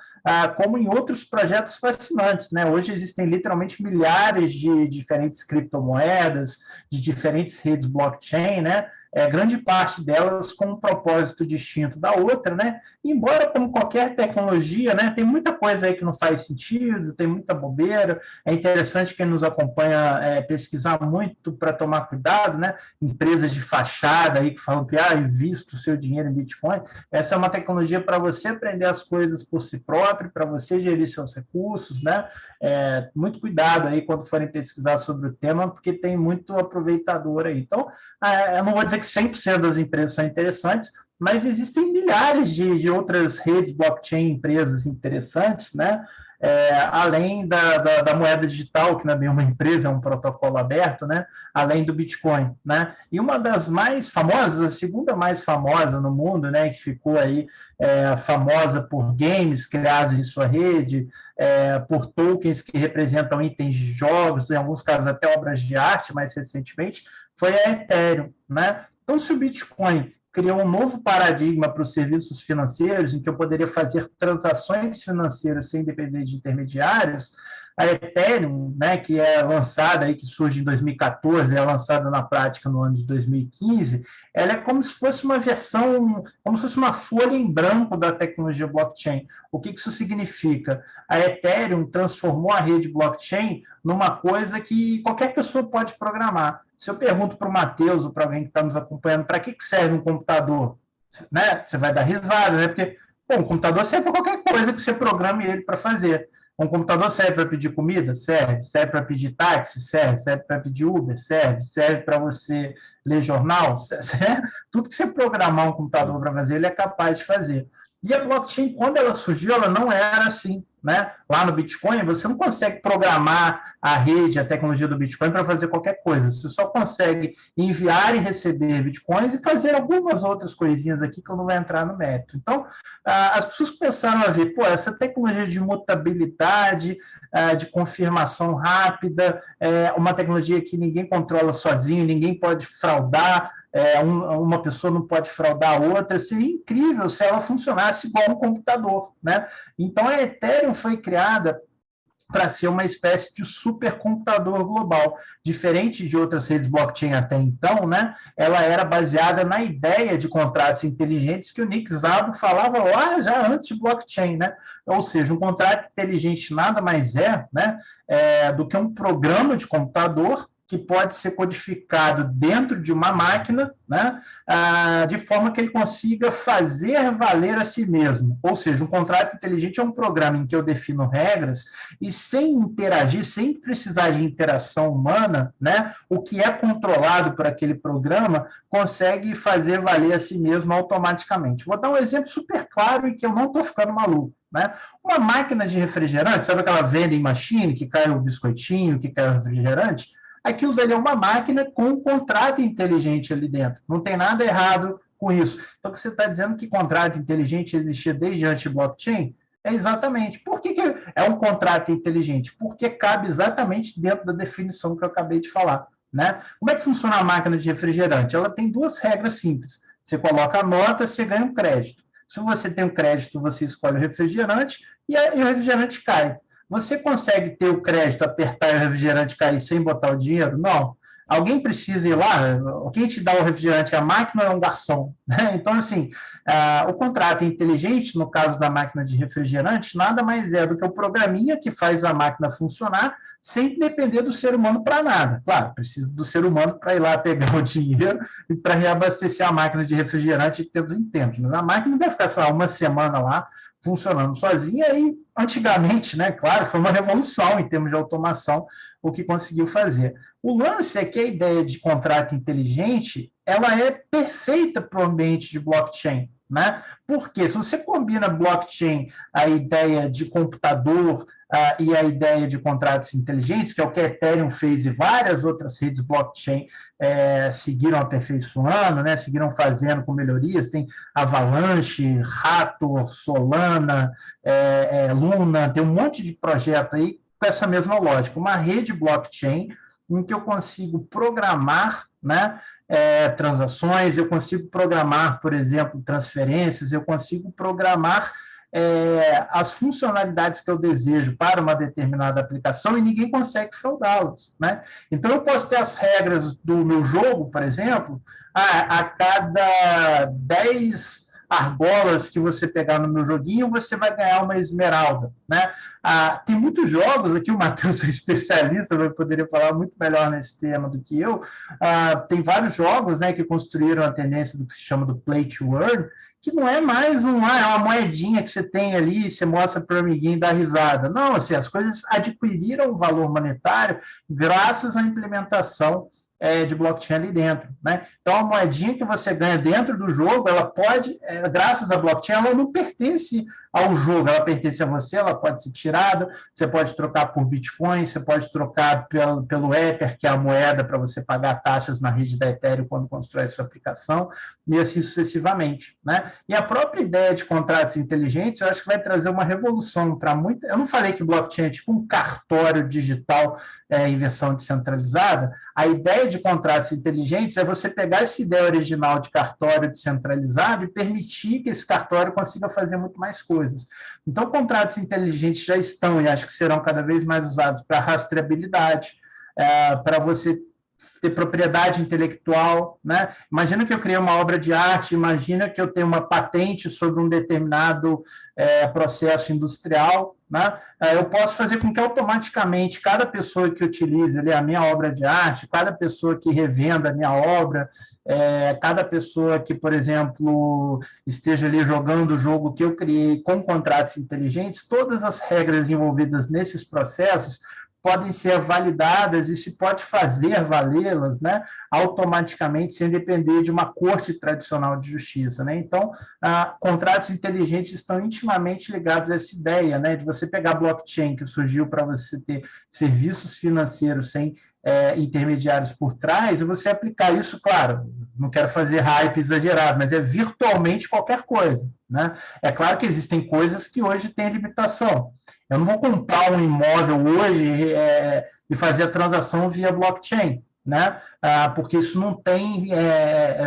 como em outros projetos fascinantes, né? Hoje existem literalmente milhares de diferentes criptomoedas, de diferentes redes blockchain, né? Grande parte delas com um propósito distinto da outra, né? Embora, como qualquer tecnologia, né, tem muita coisa aí que não faz sentido, tem muita bobeira. É interessante quem nos acompanha pesquisar muito para tomar cuidado, né? Empresas de fachada aí que falam que invista o seu dinheiro em Bitcoin. Essa é uma tecnologia para você aprender as coisas por si próprio, para você gerir seus recursos, né? Muito cuidado aí quando forem pesquisar sobre o tema, porque tem muito aproveitador aí. Então, eu não vou dizer que 100% das empresas são interessantes, mas existem milhares de outras redes blockchain, empresas interessantes, né? além da moeda digital, que não é bem uma empresa, é um protocolo aberto, né? Além do Bitcoin, né? E uma das mais famosas, a segunda mais famosa no mundo, né? Que ficou aí famosa por games criados em sua rede, por tokens que representam itens de jogos, em alguns casos até obras de arte, mais recentemente, foi a Ethereum, né? Então, se o Bitcoin criou um novo paradigma para os serviços financeiros, em que eu poderia fazer transações financeiras sem depender de intermediários, a Ethereum, né, que é lançada, aí, que surge em 2014, é lançada na prática no ano de 2015, ela é como se fosse uma versão, como se fosse uma folha em branco da tecnologia blockchain. O que isso significa? A Ethereum transformou a rede blockchain numa coisa que qualquer pessoa pode programar. Se eu pergunto para o Matheus ou para alguém que está nos acompanhando, para que serve um computador? Né? Você vai dar risada, né? Porque um computador serve para qualquer coisa que você programe ele para fazer. Um computador serve para pedir comida? Serve. Serve para pedir táxi? Serve. Serve para pedir Uber? Serve. Serve para você ler jornal? Serve. Tudo que você programar um computador para fazer, ele é capaz de fazer. E a blockchain, quando ela surgiu, ela não era assim, né? Lá no Bitcoin, você não consegue programar a rede, a tecnologia do Bitcoin para fazer qualquer coisa. Você só consegue enviar e receber Bitcoins e fazer algumas outras coisinhas aqui que eu não vou entrar no mérito. Então, as pessoas começaram a ver, pô, essa tecnologia de mutabilidade, de confirmação rápida, uma tecnologia que ninguém controla sozinho, ninguém pode fraudar, uma pessoa não pode fraudar a outra, seria incrível se ela funcionasse igual um computador, né? Então, a Ethereum foi criada para ser uma espécie de supercomputador global. Diferente de outras redes blockchain até então, né, ela era baseada na ideia de contratos inteligentes que o Nick Szabo falava lá já antes de blockchain, né? Ou seja, um contrato inteligente nada mais né, do que um programa de computador que pode ser codificado dentro de uma máquina, né, de forma que ele consiga fazer valer a si mesmo. Ou seja, um contrato inteligente é um programa em que eu defino regras e, sem interagir, sem precisar de interação humana, né, o que é controlado por aquele programa consegue fazer valer a si mesmo automaticamente. Vou dar um exemplo super claro e que eu não estou ficando maluco. Né? Uma máquina de refrigerante, sabe aquela vending machine que cai o biscoitinho, que cai o refrigerante? Aquilo dali é uma máquina com um contrato inteligente ali dentro. Não tem nada errado com isso. Então, você está dizendo que contrato inteligente existia desde antes de blockchain? É exatamente. Por que é um contrato inteligente? Porque cabe exatamente dentro da definição que eu acabei de falar. Né? Como é que funciona a máquina de refrigerante? Ela tem duas regras simples. Você coloca a nota, você ganha um crédito. Se você tem um crédito, você escolhe o refrigerante e o refrigerante cai. Você consegue ter o crédito, apertar e o refrigerante cair sem botar o dinheiro? Não. Alguém precisa ir lá? Quem te dá o refrigerante? A máquina é um garçom. Né? Então, assim, o contrato inteligente, no caso da máquina de refrigerante, nada mais é do que o programinha que faz a máquina funcionar sem depender do ser humano para nada. Claro, precisa do ser humano para ir lá pegar o dinheiro e para reabastecer a máquina de refrigerante de tempos em tempos. Mas a máquina deve ficar, sei lá, uma semana lá funcionando sozinha e, antigamente, né, claro, foi uma revolução em termos de automação o que conseguiu fazer. O lance é que a ideia de contrato inteligente, ela é perfeita para o ambiente de blockchain, né? Porque se você combina blockchain, a ideia de computador e a ideia de contratos inteligentes, que é o que a Ethereum fez e várias outras redes blockchain seguiram aperfeiçoando, né? Seguiram fazendo com melhorias, tem Avalanche, Raptor, Solana, Luna, tem um monte de projeto aí com essa mesma lógica, uma rede blockchain em que eu consigo programar, né, transações, eu consigo programar, por exemplo, transferências, eu consigo programar as funcionalidades que eu desejo para uma determinada aplicação e ninguém consegue fraudá-las. Né? Então, eu posso ter as regras do meu jogo, por exemplo, a cada 10 argolas que você pegar no meu joguinho, você vai ganhar uma esmeralda. Né? Tem muitos jogos, aqui o Matheus é especialista, vai poderia falar muito melhor nesse tema do que eu, tem vários jogos, né, que construíram a tendência do que se chama do play to earn, que não é mais uma moedinha que você tem ali, você mostra para o amiguinho e dá risada. Não, assim, as coisas adquiriram um valor monetário graças à implementação de blockchain ali dentro, né? Então, a moedinha que você ganha dentro do jogo, ela pode, graças à blockchain, ela não pertence ao jogo, ela pertence a você, ela pode ser tirada, você pode trocar por Bitcoin, você pode trocar pelo Ether, que é a moeda para você pagar taxas na rede da Ethereum quando constrói a sua aplicação, e assim sucessivamente, né? E a própria ideia de contratos inteligentes, eu acho que vai trazer uma revolução para muita... Eu não falei que blockchain é tipo um cartório digital em versão descentralizada. A ideia de contratos inteligentes é você pegar essa ideia original de cartório descentralizado e permitir que esse cartório consiga fazer muito mais coisas. Então, contratos inteligentes já estão, e acho que serão cada vez mais usados para rastreabilidade, para você ter propriedade intelectual, né? Imagina que eu criei uma obra de arte, imagina que eu tenho uma patente sobre um determinado processo industrial, né? Eu posso fazer com que automaticamente cada pessoa que utilize ali a minha obra de arte, cada pessoa que revenda a minha obra, cada pessoa que, por exemplo, esteja ali jogando o jogo que eu criei com contratos inteligentes, todas as regras envolvidas nesses processos podem ser validadas e se pode fazer valê-las, né, automaticamente, sem depender de uma corte tradicional de justiça, né? Então, contratos inteligentes estão intimamente ligados a essa ideia, né, de você pegar blockchain, que surgiu para você ter serviços financeiros sem intermediários por trás, e você aplicar isso, claro, não quero fazer hype exagerado, mas é virtualmente qualquer coisa, né? É claro que existem coisas que hoje têm limitação. Eu não vou comprar um imóvel hoje e fazer a transação via blockchain, né? Porque isso não tem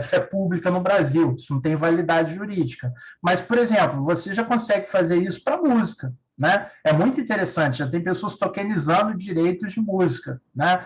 fé pública no Brasil, isso não tem validade jurídica. Mas, por exemplo, você já consegue fazer isso para música, né? É muito interessante, já tem pessoas tokenizando direitos de música, né?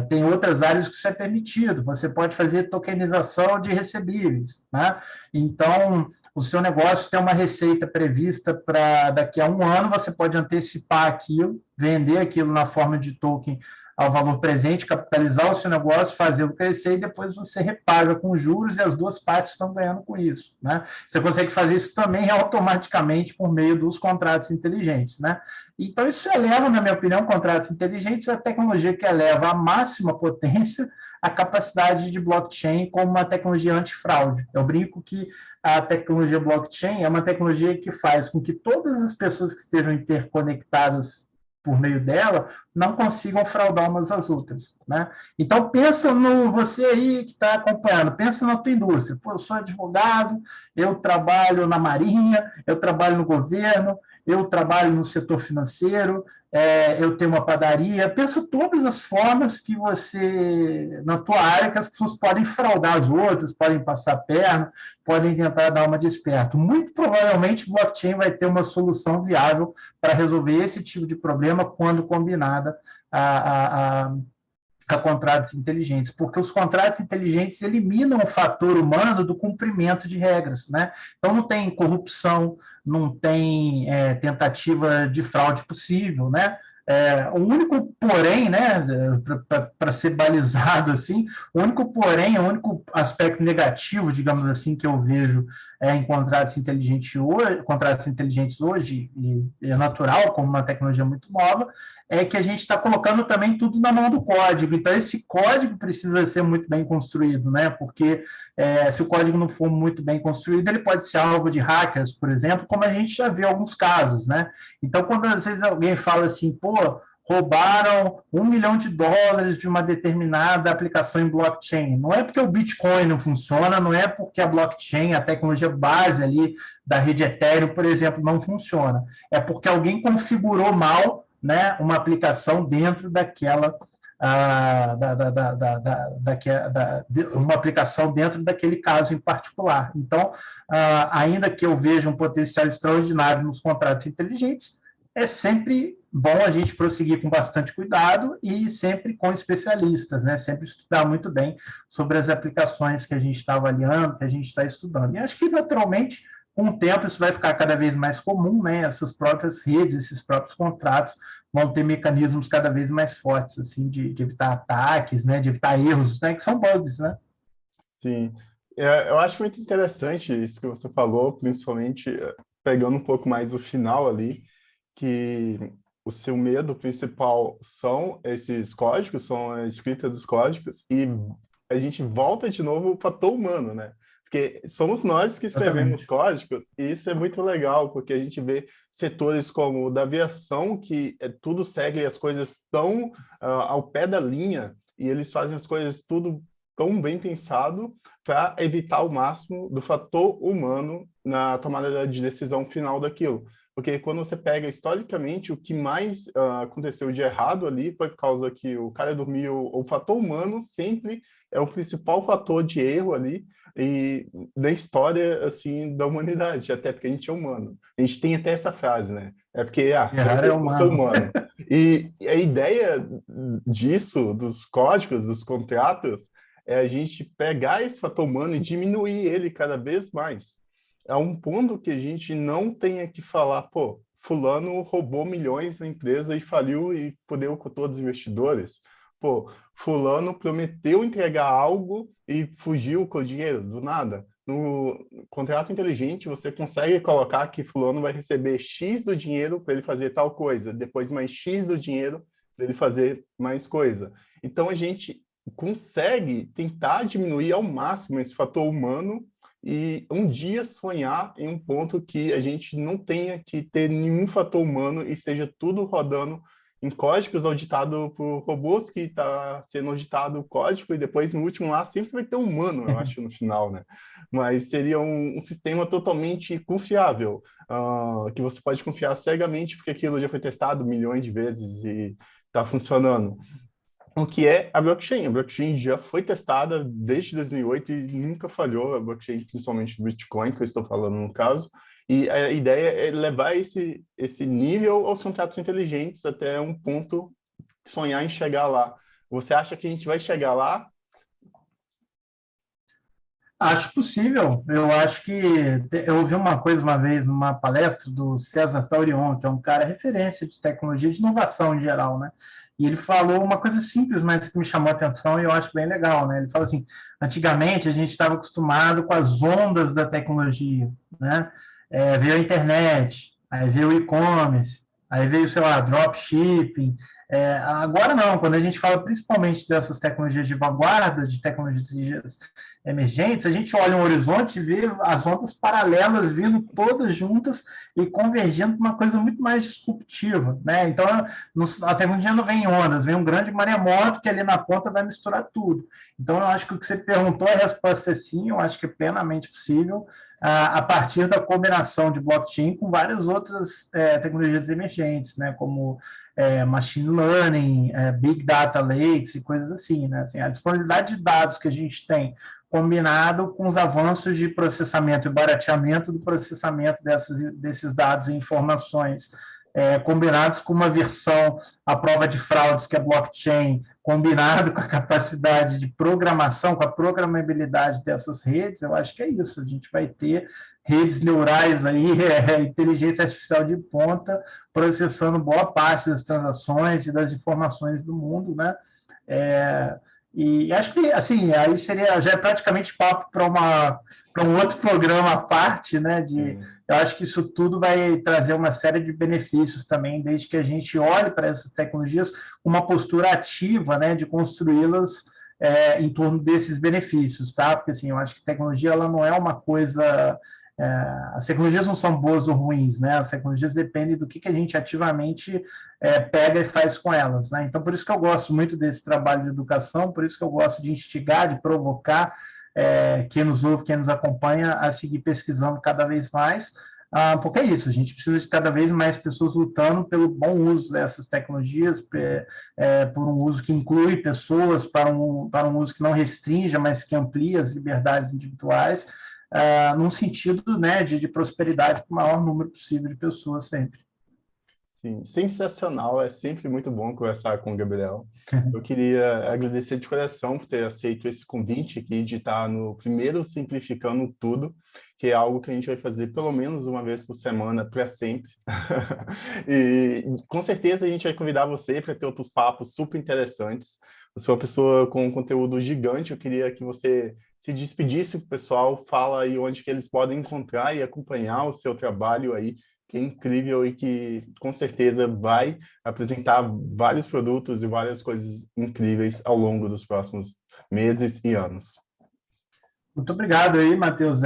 Tem outras áreas que isso é permitido, você pode fazer tokenização de recebíveis, né? Então, o seu negócio tem uma receita prevista para daqui a um ano, você pode antecipar aquilo, vender aquilo na forma de token ao valor presente, capitalizar o seu negócio, fazê-lo crescer e depois você repaga com juros e as duas partes estão ganhando com isso, né? Você consegue fazer isso também automaticamente por meio dos contratos inteligentes, né? Então, isso eleva, na minha opinião, contratos inteligentes, a tecnologia que eleva à máxima potência a capacidade de blockchain como uma tecnologia antifraude. Eu brinco que a tecnologia blockchain é uma tecnologia que faz com que todas as pessoas que estejam interconectadas por meio dela não consigam fraudar umas às outras, né? Então, pensa no você aí que está acompanhando, pensa na tua indústria. Pô, eu sou advogado, eu trabalho na Marinha, eu trabalho no governo, eu trabalho no setor financeiro, eu tenho uma padaria. Pensa todas as formas que você, na tua área, que as pessoas podem fraudar as outras, podem passar a perna, podem tentar dar uma de esperto. Muito provavelmente, blockchain vai ter uma solução viável para resolver esse tipo de problema quando combinada a contratos inteligentes, porque os contratos inteligentes eliminam o fator humano do cumprimento de regras, né? Então não tem corrupção, não tem tentativa de fraude possível, né? O único porém, né, para ser balizado assim, o único aspecto negativo, digamos assim, que eu vejo em contratos inteligentes hoje, e é natural, como uma tecnologia muito nova, é que a gente está colocando também tudo na mão do código. Então, esse código precisa ser muito bem construído, né? Porque se o código não for muito bem construído, ele pode ser alvo de hackers, por exemplo, como a gente já vê alguns casos, né? Então, quando às vezes alguém fala assim, pô, roubaram US$ 1 milhão de uma determinada aplicação em blockchain. Não é porque o Bitcoin não funciona, não é porque a blockchain, a tecnologia base ali da rede Ethereum, por exemplo, não funciona. É porque alguém configurou mal, né, uma aplicação dentro daquela uma aplicação dentro daquele caso em particular. Então, ainda que eu veja um potencial extraordinário nos contratos inteligentes, é sempre bom a gente prosseguir com bastante cuidado e sempre com especialistas, né? Sempre estudar muito bem sobre as aplicações que a gente está avaliando, que a gente está estudando. E acho que, naturalmente, com o tempo, isso vai ficar cada vez mais comum, né? Essas próprias redes, esses próprios contratos vão ter mecanismos cada vez mais fortes, assim, de evitar ataques, né? De evitar erros, né? Que são bugs, né? Sim. Eu acho muito interessante isso que você falou, principalmente pegando um pouco mais o final ali, que o seu medo principal são esses códigos, são a escrita dos códigos, e a gente volta de novo o fator humano, né? Porque somos nós que escrevemos Exatamente. códigos, e isso é muito legal, porque a gente vê setores como o da aviação, que tudo segue as coisas tão ao pé da linha, e eles fazem as coisas tudo tão bem pensado para evitar o máximo do fator humano na tomada de decisão final daquilo. Porque quando você pega historicamente, o que mais aconteceu de errado ali foi por causa que o cara dormiu, o fator humano sempre é o principal fator de erro ali e da história assim da humanidade, até porque a gente é humano. A gente tem até essa frase, né? É porque Errar é eu sou humano. humano. E a ideia disso, dos códigos, dos contratos, é a gente pegar esse fator humano e diminuir ele cada vez mais. É um ponto que a gente não tenha que falar, pô, fulano roubou milhões na empresa e faliu e fudeu com todos os investidores. Pô, fulano prometeu entregar algo e fugiu com o dinheiro, do nada. No contrato inteligente, você consegue colocar que fulano vai receber X do dinheiro para ele fazer tal coisa, depois mais X do dinheiro para ele fazer mais coisa. Então, a gente consegue tentar diminuir ao máximo esse fator humano e um dia sonhar em um ponto que a gente não tenha que ter nenhum fator humano e seja tudo rodando em códigos auditado por robôs que está sendo auditado o código e depois no último lá sempre vai ter um humano, eu acho, no final, né? Mas seria um sistema totalmente confiável, que você pode confiar cegamente porque aquilo já foi testado milhões de vezes e está funcionando. O que é a blockchain? A blockchain já foi testada desde 2008 e nunca falhou, a blockchain, principalmente do Bitcoin, que eu estou falando no caso. E a ideia é levar esse nível aos contratos inteligentes até um ponto, sonhar em chegar lá. Você acha que a gente vai chegar lá? Acho possível. Eu acho que eu ouvi uma coisa uma vez numa palestra do César Taurion, que é um cara referência de tecnologia de inovação em geral, né? E ele falou uma coisa simples, mas que me chamou a atenção e eu acho bem legal, né? Ele falou assim: antigamente a gente estava acostumado com as ondas da tecnologia, né? Veio a internet, aí veio o e-commerce, aí veio, sei lá, dropshipping. Agora não, quando a gente fala principalmente dessas tecnologias de vanguarda, de tecnologias emergentes, a gente olha um horizonte e vê as ondas paralelas vindo todas juntas e convergindo para uma coisa muito mais disruptiva, né? Então, a tecnologia não vem em ondas, vem um grande maremoto que ali na ponta vai misturar tudo. Então, eu acho que o que você perguntou, a resposta é sim, eu acho que é plenamente possível, a partir da combinação de blockchain com várias outras tecnologias emergentes, né? Como machine learning, big data lakes e coisas assim, né? Assim, a disponibilidade de dados que a gente tem combinado com os avanços de processamento e barateamento do processamento desses dados e informações, combinados com uma versão à prova de fraudes, que é blockchain, combinado com a capacidade de programação, com a programabilidade dessas redes, eu acho que é isso. A gente vai ter redes neurais aí, inteligência artificial de ponta, processando boa parte das transações e das informações do mundo, né? E acho que, assim, aí já é praticamente papo para um outro programa à parte, né? Sim. Eu acho que isso tudo vai trazer uma série de benefícios também, desde que a gente olhe para essas tecnologias com uma postura ativa, né? De construí-las em torno desses benefícios, tá? Porque, assim, eu acho que tecnologia, ela não é uma coisa... as tecnologias não são boas ou ruins, né? As tecnologias dependem do que a gente ativamente pega e faz com elas, né? Então, por isso que eu gosto muito desse trabalho de educação, por isso que eu gosto de instigar, de provocar quem nos ouve, quem nos acompanha a seguir pesquisando cada vez mais, porque é isso, a gente precisa de cada vez mais pessoas lutando pelo bom uso dessas tecnologias, por um uso que inclui pessoas, para um uso que não restrinja, mas que amplia as liberdades individuais, num sentido, né, de prosperidade para o maior número possível de pessoas sempre. Sim, sensacional. É sempre muito bom conversar com o Gabriel. Eu queria agradecer de coração por ter aceito esse convite aqui de estar no primeiro Simplificando Tudo, que é algo que a gente vai fazer pelo menos uma vez por semana para sempre. E com certeza a gente vai convidar você para ter outros papos super interessantes. Você é uma pessoa com um conteúdo gigante. Eu queria que você se despedisse com o pessoal, fala aí onde que eles podem encontrar e acompanhar o seu trabalho aí que é incrível e que com certeza vai apresentar vários produtos e várias coisas incríveis ao longo dos próximos meses e anos. Muito obrigado aí, Matheus.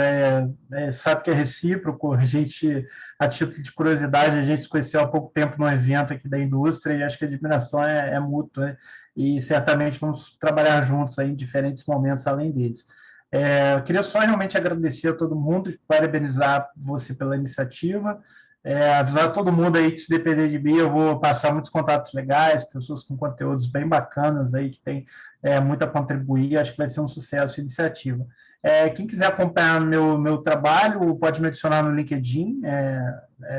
Sabe que é recíproco. A gente, a título de curiosidade, a gente se conheceu há pouco tempo num evento aqui da indústria e acho que a admiração é mútua, né? E certamente vamos trabalhar juntos aí em diferentes momentos além deles. Eu queria só realmente agradecer a todo mundo, parabenizar você pela iniciativa, avisar todo mundo aí que se depender de mim, eu vou passar muitos contatos legais, pessoas com conteúdos bem bacanas aí que tem muito a contribuir. Acho que vai ser um sucesso a iniciativa. Quem quiser acompanhar meu trabalho, pode me adicionar no LinkedIn,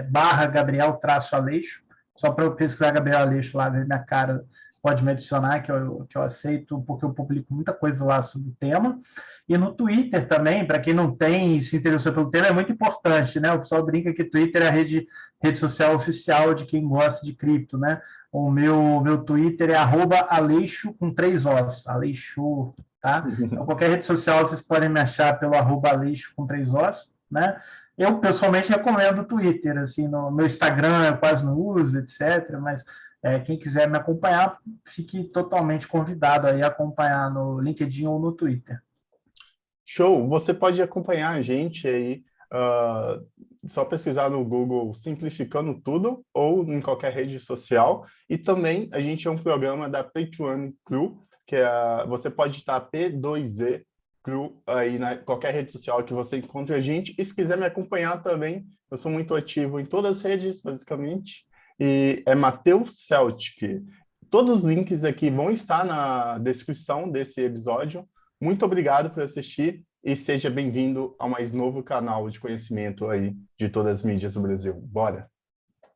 barra Gabriel-Aleixo, só para eu pesquisar Gabriel Aleixo lá, ver minha cara, pode me adicionar, que eu aceito, porque eu publico muita coisa lá sobre o tema. E no Twitter também, para quem não tem e se interessou pelo tema, é muito importante, né? O pessoal brinca que Twitter é a rede social oficial de quem gosta de cripto, né? O meu Twitter é @Aleixo com 3 Os, Aleixo, tá? Então, qualquer rede social vocês podem me achar pelo @Aleixo com 3 Os, né? Eu, pessoalmente, recomendo o Twitter, assim, no meu Instagram eu quase não uso, etc., mas quem quiser me acompanhar, fique totalmente convidado aí a acompanhar no LinkedIn ou no Twitter. Show! Você pode acompanhar a gente aí, só pesquisar no Google Simplificando Tudo ou em qualquer rede social. E também a gente é um programa da P2One Crew, que você pode estar P2Z Crew aí na qualquer rede social que você encontre a gente. E se quiser me acompanhar também, eu sou muito ativo em todas as redes, basicamente. E é Matheus Celtic. Todos os links aqui vão estar na descrição desse episódio. Muito obrigado por assistir e seja bem-vindo ao mais novo canal de conhecimento aí de todas as mídias do Brasil. Bora!